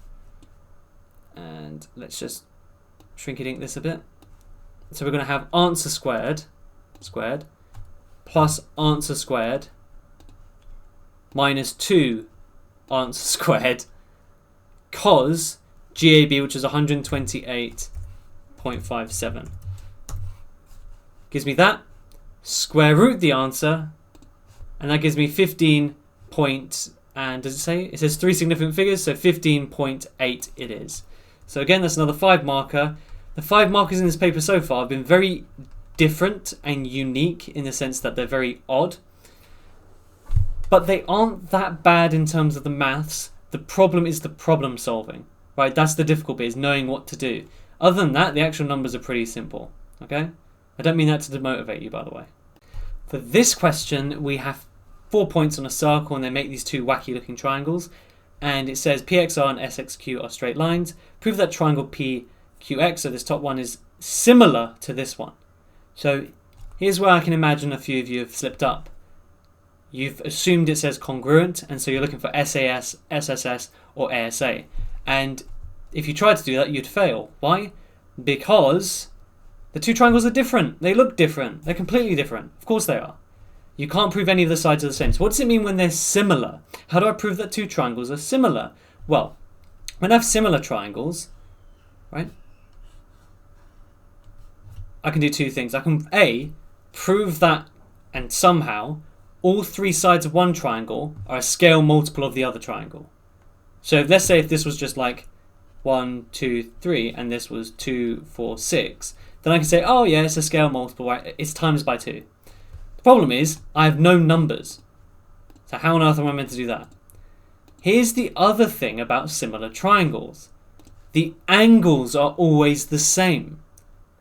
And let's just shrink this a bit. So we're going to have answer squared plus answer squared minus 2 answer squared cos GAB, which is 128.57. Gives me that. Square root the answer, and that gives me 15 point, and does it say? It says 3 significant figures, so 15.8 it is. So again, that's another 5 marker. The 5 markers in this paper so far have been very different and unique in the sense that they're very odd. But they aren't that bad in terms of the maths. The problem is the problem solving, right? That's the difficult bit, is knowing what to do. Other than that, the actual numbers are pretty simple, okay? I don't mean that to demotivate you, by the way. For this question, we have 4 points on a circle, and they make these 2 wacky looking triangles. And it says PXR and SXQ are straight lines. Prove that triangle PQX, so this top one, is similar to this one. So here's where I can imagine a few of you have slipped up. You've assumed it says congruent, and so you're looking for SAS, SSS, or ASA. And if you tried to do that, you'd fail. Why? Because the 2 triangles are different. They look different. They're completely different. Of course they are. You can't prove any of the sides are the same. So what does it mean when they're similar? How do I prove that 2 triangles are similar? Well, when I have similar triangles, right, I can do 2 things. I can A, prove that, and somehow all 3 sides of one triangle are a scale multiple of the other triangle. So let's say if this was just like 1, 2, 3, and this was 2, 4, 6, then I can say, oh yeah, it's a scale multiple, right? It's times by 2. The problem is, I have no numbers. So how on earth am I meant to do that? Here's the other thing about similar triangles. The angles are always the same.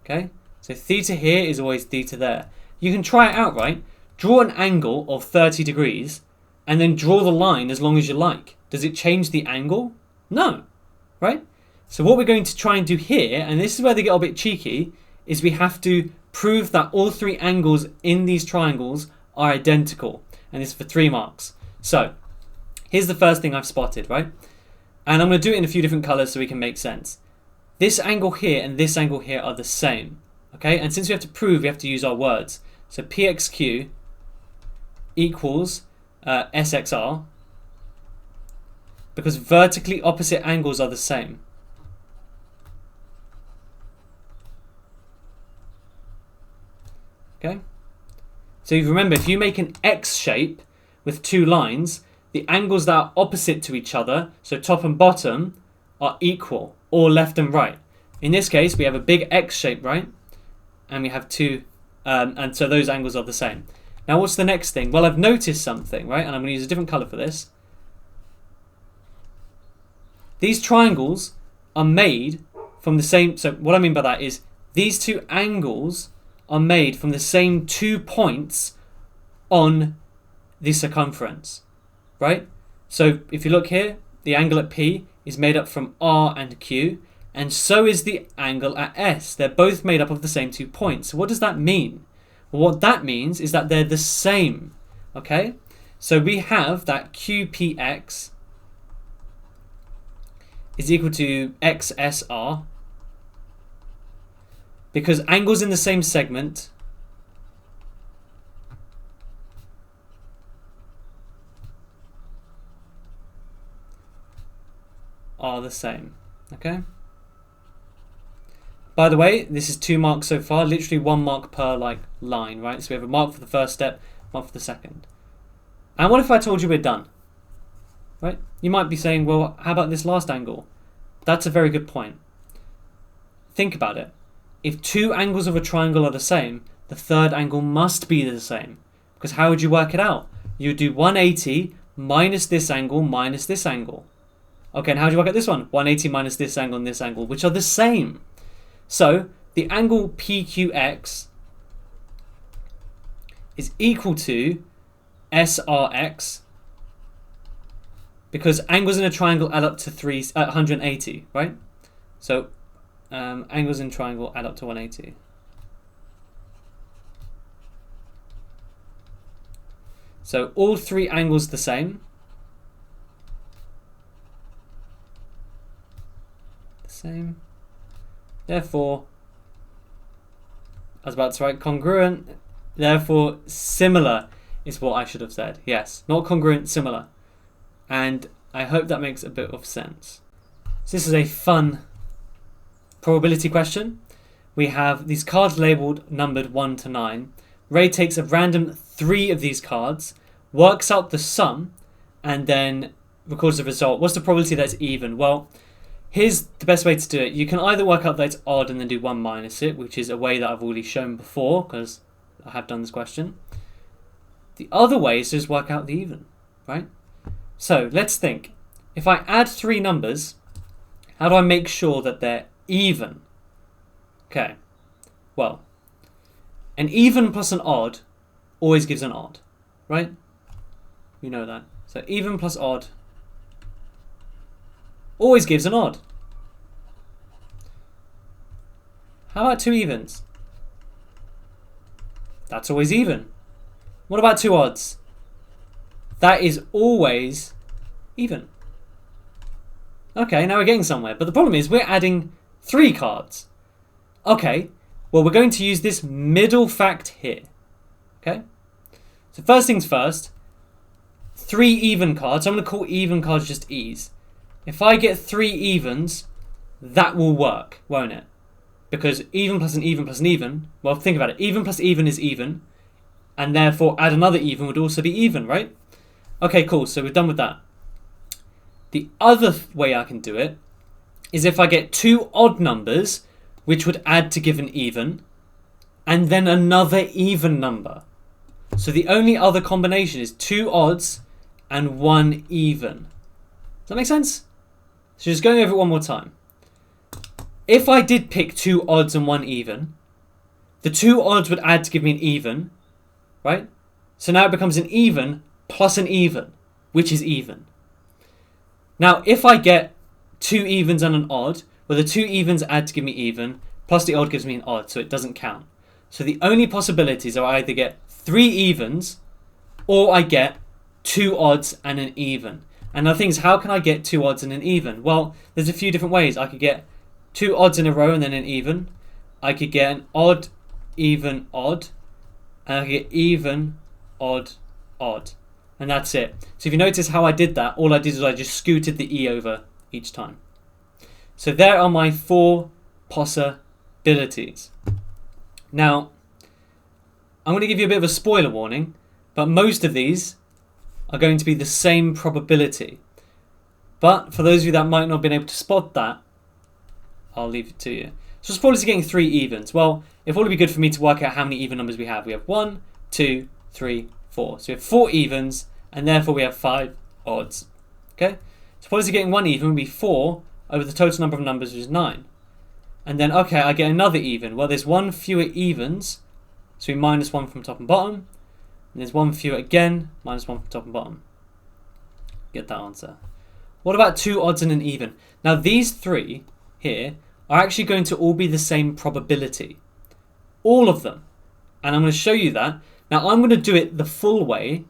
Okay? So theta here is always theta there. You can try it out, right? Draw an angle of 30 degrees and then draw the line as long as you like. Does it change the angle? No. Right? So what we're going to try and do here, and this is where they get a bit cheeky, is we have to prove that all 3 angles in these triangles are identical. And this is for 3 marks. So here's the first thing I've spotted, right? And I'm going to do it in a few different colors so we can make sense. This angle here and this angle here are the same. Okay? And since we have to prove, we have to use our words. So PXQ equals SXR, because vertically opposite angles are the same. Okay? So you remember, if you make an X shape with 2 lines, the angles that are opposite to each other, so top and bottom, are equal, or left and right. In this case, we have a big X shape, right? And we have 2, and so those angles are the same. Now what's the next thing? Well, I've noticed something, right? And I'm going to use a different color for this. These triangles are made from the same, so what I mean by that is these 2 angles are made from the same 2 points on the circumference, right? So if you look here, the angle at P is made up from R and Q, and so is the angle at S. They're both made up of the same 2 points. So what does that mean? Well, what that means is that they're the same, okay? So we have that QPX is equal to XSR, because angles in the same segment are the same, okay? By the way, this is 2 marks so far, literally 1 mark per line, right? So we have a mark for the first step, mark for the second. And what if I told you we're done? Right? You might be saying, well, how about this last angle? That's a very good point. Think about it. If 2 angles of a triangle are the same, the third angle must be the same. Because how would you work it out? You would do 180 minus this angle minus this angle. Okay, and how do you work out this one? 180 minus this angle and this angle, which are the same. So the angle PQX is equal to SRX, because angles in a triangle add up to 180, right? So angles in triangle add up to 180. So all three angles the same. Therefore, I was about to write congruent. Therefore, similar is what I should have said. Yes, not congruent, similar. And I hope that makes a bit of sense. So this is a fun probability question. We have these cards labelled numbered 1 to 9. Ray takes a random 3 of these cards, works out the sum, and then records the result. What's the probability that it's even? Well, here's the best way to do it. You can either work out that it's odd and then do 1 minus it, which is a way that I've already shown before, because I have done this question. The other way is to just work out the even, right? So let's think. If I add 3 numbers, how do I make sure that they're even? Okay, well, an even plus an odd always gives an odd, right? You know that. So even plus odd always gives an odd. How about 2 evens? That's always even. What about 2 odds? That is always even. Okay, now we're getting somewhere. But the problem is we're adding 3 cards. Okay, well, we're going to use this middle fact here. Okay? So first things first, 3 even cards. I'm going to call even cards just E's. If I get 3 evens, that will work, won't it? Because even plus an even plus an even, well, think about it. Even plus even is even. And therefore, add another even would also be even, right? Okay, cool. So we're done with that. The other way I can do it is if I get 2 odd numbers, which would add to give an even, and then another even number. So the only other combination is 2 odds and 1 even. Does that make sense? So just going over it one more time. If I did pick 2 odds and 1 even, the 2 odds would add to give me an even, right? So now it becomes an even plus an even, which is even. Now, if I get 2 evens and an odd, well, the 2 evens add to give me even, plus the odd gives me an odd, so it doesn't count. So the only possibilities are I either get 3 evens, or I get 2 odds and an even. And the thing is, how can I get 2 odds and an even? Well, there's a few different ways. I could get 2 odds in a row and then an even. I could get an odd, even, odd. And I could get even, odd, odd. And that's it. So if you notice how I did that, all I did was I just scooted the E over each time. So there are my 4 possibilities. Now, I'm going to give you a bit of a spoiler warning, but most of these are going to be the same probability. But for those of you that might not have been able to spot that, I'll leave it to you. So it's probably getting 3 evens. Well, it'd probably be good for me to work out how many even numbers we have. We have 1, 2, 3, 4. So we have 4 evens, and therefore we have 5 odds. Okay? So probably getting 1 even would be 4 over the total number of numbers, which is 9. And then, okay, I get another even. Well, there's 1 fewer evens, so we minus 1 from top and bottom. And there's 1 fewer again, minus 1 from top and bottom. Get that answer. What about 2 odds and an even? Now, these 3 here are actually going to all be the same probability. All of them. And I'm going to show you that. Now, I'm going to do it the full way.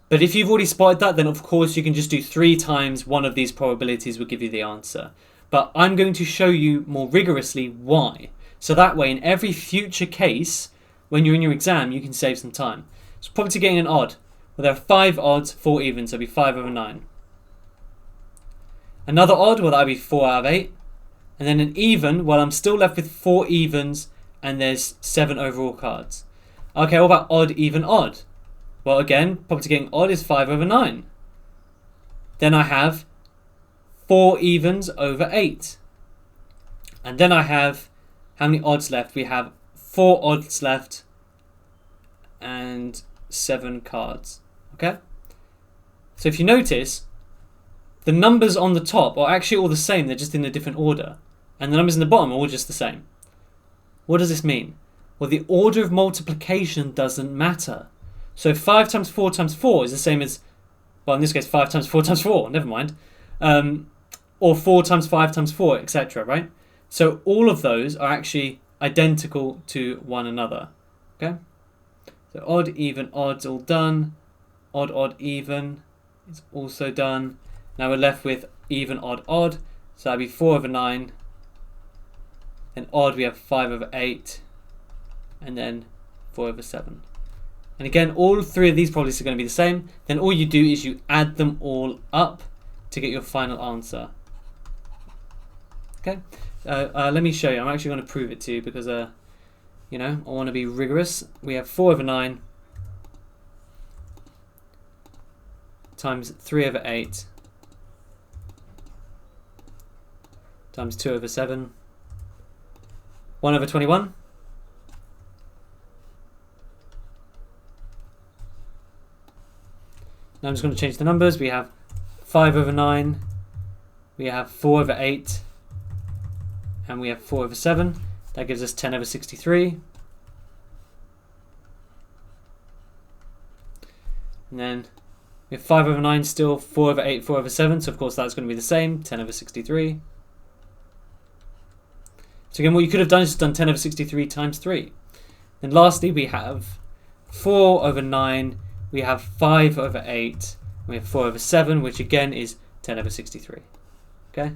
But if you've already spotted that, then of course you can just do 3 times one of these probabilities will give you the answer. But I'm going to show you more rigorously why. So that way, in every future case, when you're in your exam, you can save some time. So probability getting an odd. Well, there are 5 odds, 4 evens, so it'll be 5 over 9. Another odd, well, that'll be 4 out of 8. And then an even, well, I'm still left with 4 evens, and there's 7 overall cards. Okay, what about odd, even, odd? Well, again, probability getting odd is 5 over 9. Then I have 4 evens over 8. And then I have, how many odds left? We have 4 odds left and 7 cards. Okay? So if you notice, the numbers on the top are actually all the same. They're just in a different order. And the numbers in the bottom are all just the same. What does this mean? Well, the order of multiplication doesn't matter. So 5 times 4 times 4 is the same as, well, in this case, 5 times 4 times 4, never mind. Or 4 times 5 times 4, etc., right? So all of those are actually identical to one another, okay? So odd, even, odd's all done. Odd, odd, even is also done. Now we're left with even, odd, odd. So that'd be 4 over 9. Then odd, we have 5 over 8. And then 4 over 7. And again, all three of these probabilities are going to be the same. Then all you do is you add them all up to get your final answer. Okay, let me show you. I'm actually going to prove it to you because, you know, I want to be rigorous. We have 4 over 9 times 3 over 8 times 2 over 7, 1 over 21. Now I'm just going to change the numbers. We have 5 over 9, we have 4 over 8, and we have 4 over 7. That gives us 10 over 63. And then we have 5 over 9 still, 4 over 8, 4 over 7. So of course that's going to be the same, 10 over 63. So again, what you could have done is just done 10 over 63 times 3. Then lastly, we have 4 over 9, we have 5 over 8, we have 4 over 7, which again is 10 over 63. Okay?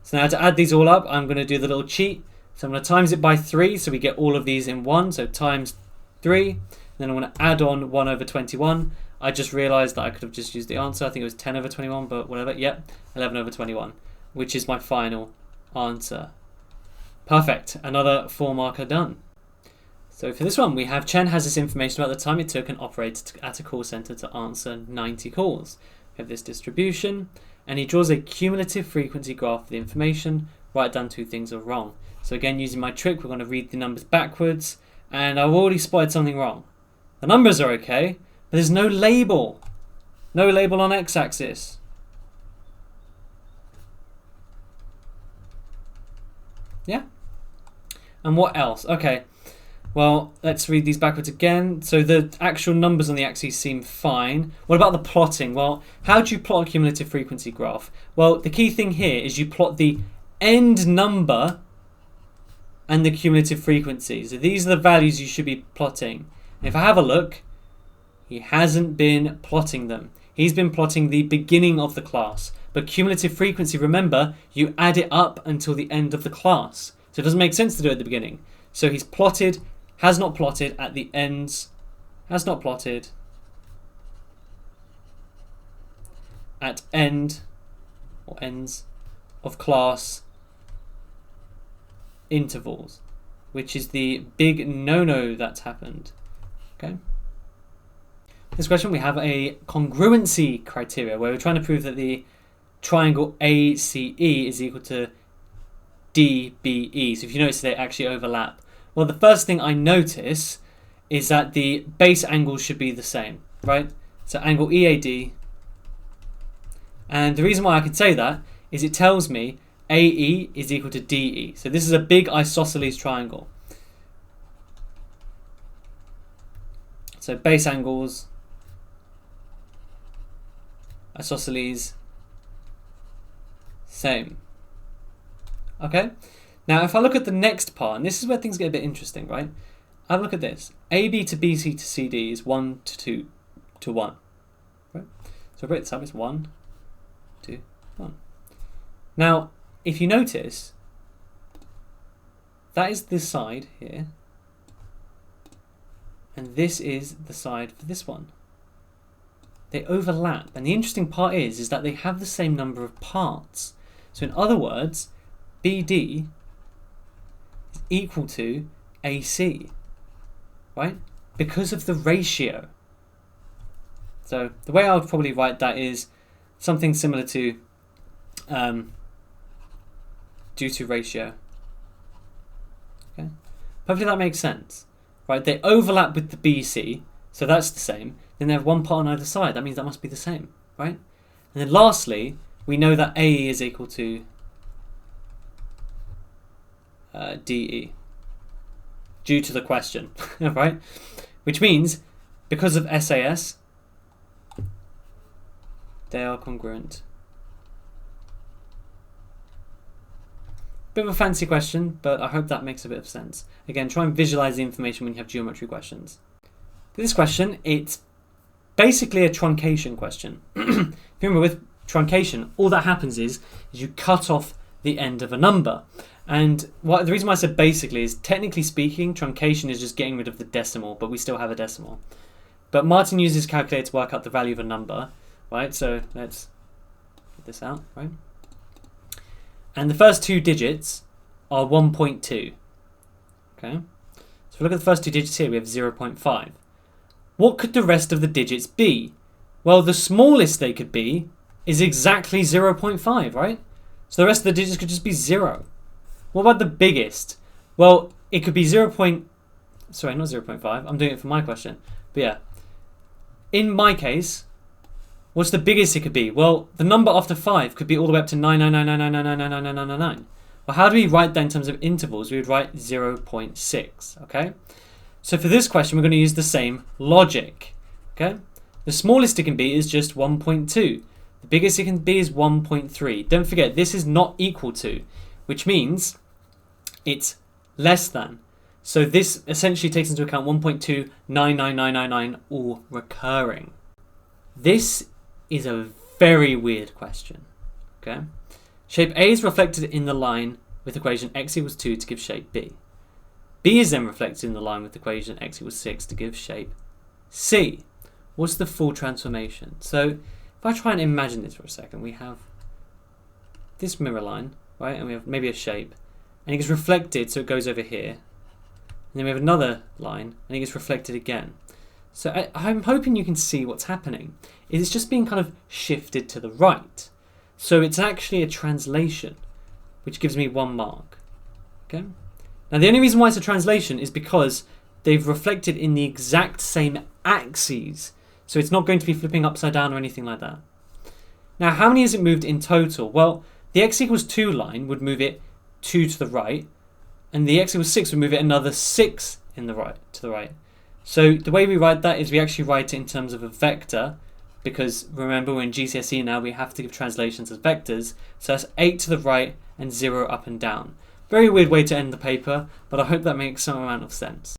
So now to add these all up, I'm going to do the little cheat. So I'm going to times it by 3, so we get all of these in one. So times 3. And then I'm going to add on 1 over 21. I just realised that I could have just used the answer. I think it was 10 over 21, but whatever. Yep, 11 over 21, which is my final answer. Perfect. Another 4 marker done. So for this one, we have Chen has this information about the time it took an operator at a call center to answer 90 calls. We have this distribution, and he draws a cumulative frequency graph of the information. Write down 2 things are wrong. So again, using my trick, we're going to read the numbers backwards, and I've already spotted something wrong. The numbers are okay, but there's no label. No label on x-axis. Yeah? And what else? Okay. Well, let's read these backwards again. So the actual numbers on the axes seem fine. What about the plotting? Well, how do you plot a cumulative frequency graph? Well, the key thing here is you plot the end number and the cumulative frequency. So these are the values you should be plotting. And if I have a look, he hasn't been plotting them. He's been plotting the beginning of the class. But cumulative frequency, remember, you add it up until the end of the class. So it doesn't make sense to do it at the beginning. So he's plotted, has not plotted at the ends, has not plotted at end or ends of class intervals, which is the big no-no that's happened. Okay. This question, we have a congruency criteria where we're trying to prove that the triangle ACE is equal to DBE. So if you notice, they actually overlap. Well, the first thing I notice is that the base angles should be the same, right? So angle EAD. And the reason why I can say that is it tells me AE is equal to DE. So this is a big isosceles triangle. So base angles, isosceles, same. Okay? Now, if I look at the next part, and this is where things get a bit interesting, right? Have a look at this. AB to BC to CD is 1 to 2 to 1. Right? So I break this up, it's 1, 2, 1. Now, if you notice, that is this side here, and this is the side for this one. They overlap, and the interesting part is that they have the same number of parts. So in other words, BD is equal to AC, right? Because of the ratio. So the way I would probably write that is something similar to due to ratio. Okay, hopefully that makes sense, right? They overlap with the BC, so that's the same. Then they have one part on either side. That means that must be the same, right? And then lastly, we know that AE is equal to DE due to the question, right? Which means because of SAS, they are congruent. Bit of a fancy question, but I hope that makes a bit of sense. Again, try and visualize the information when you have geometry questions. This question, it's basically a truncation question. Remember, with truncation, all that happens is you cut off the end of a number. And the reason why I said basically is, technically speaking, truncation is just getting rid of the decimal, but we still have a decimal. But Martin uses his calculator to work out the value of a number, right? So let's get this out, right? And the first two digits are 1.2. Okay? So if we look at the first two digits here, we have 0.5. What could the rest of the digits be? Well, the smallest they could be is exactly 0.5, right? So the rest of the digits could just be 0. What about the biggest? Well, it could be not 0.5. I'm doing it for my question. But yeah. In my case, what's the biggest it could be? Well, the number after 5 could be all the way up to 99999999999. Well, how do we write that in terms of intervals? We would write 0.6, okay? So for this question, we're going to use the same logic, okay? The smallest it can be is just 1.2. The biggest it can be is 1.3. Don't forget, this is not equal to, which means it's less than. So this essentially takes into account 1.299999 all recurring. This is a very weird question, okay? Shape A is reflected in the line with equation x equals 2 to give shape B. B is then reflected in the line with equation x equals 6 to give shape C. What's the full transformation? So if I try and imagine this for a second, we have this mirror line, right? And we have maybe a shape, and it gets reflected, so it goes over here. And then we have another line, and it gets reflected again. So I'm hoping you can see what's happening. It's just being kind of shifted to the right. So it's actually a translation, which gives me 1 mark. Okay. Now the only reason why it's a translation is because they've reflected in the exact same axes. So it's not going to be flipping upside down or anything like that. Now how many has it moved in total? Well, the x equals 2 line would move it 2 to the right, and the x equals 6 would move it another 6 to the right. So the way we write that is we actually write it in terms of a vector, because remember we're in GCSE now, we have to give translations as vectors. So that's 8 to the right and 0 up and down. Very weird way to end the paper, but I hope that makes some amount of sense.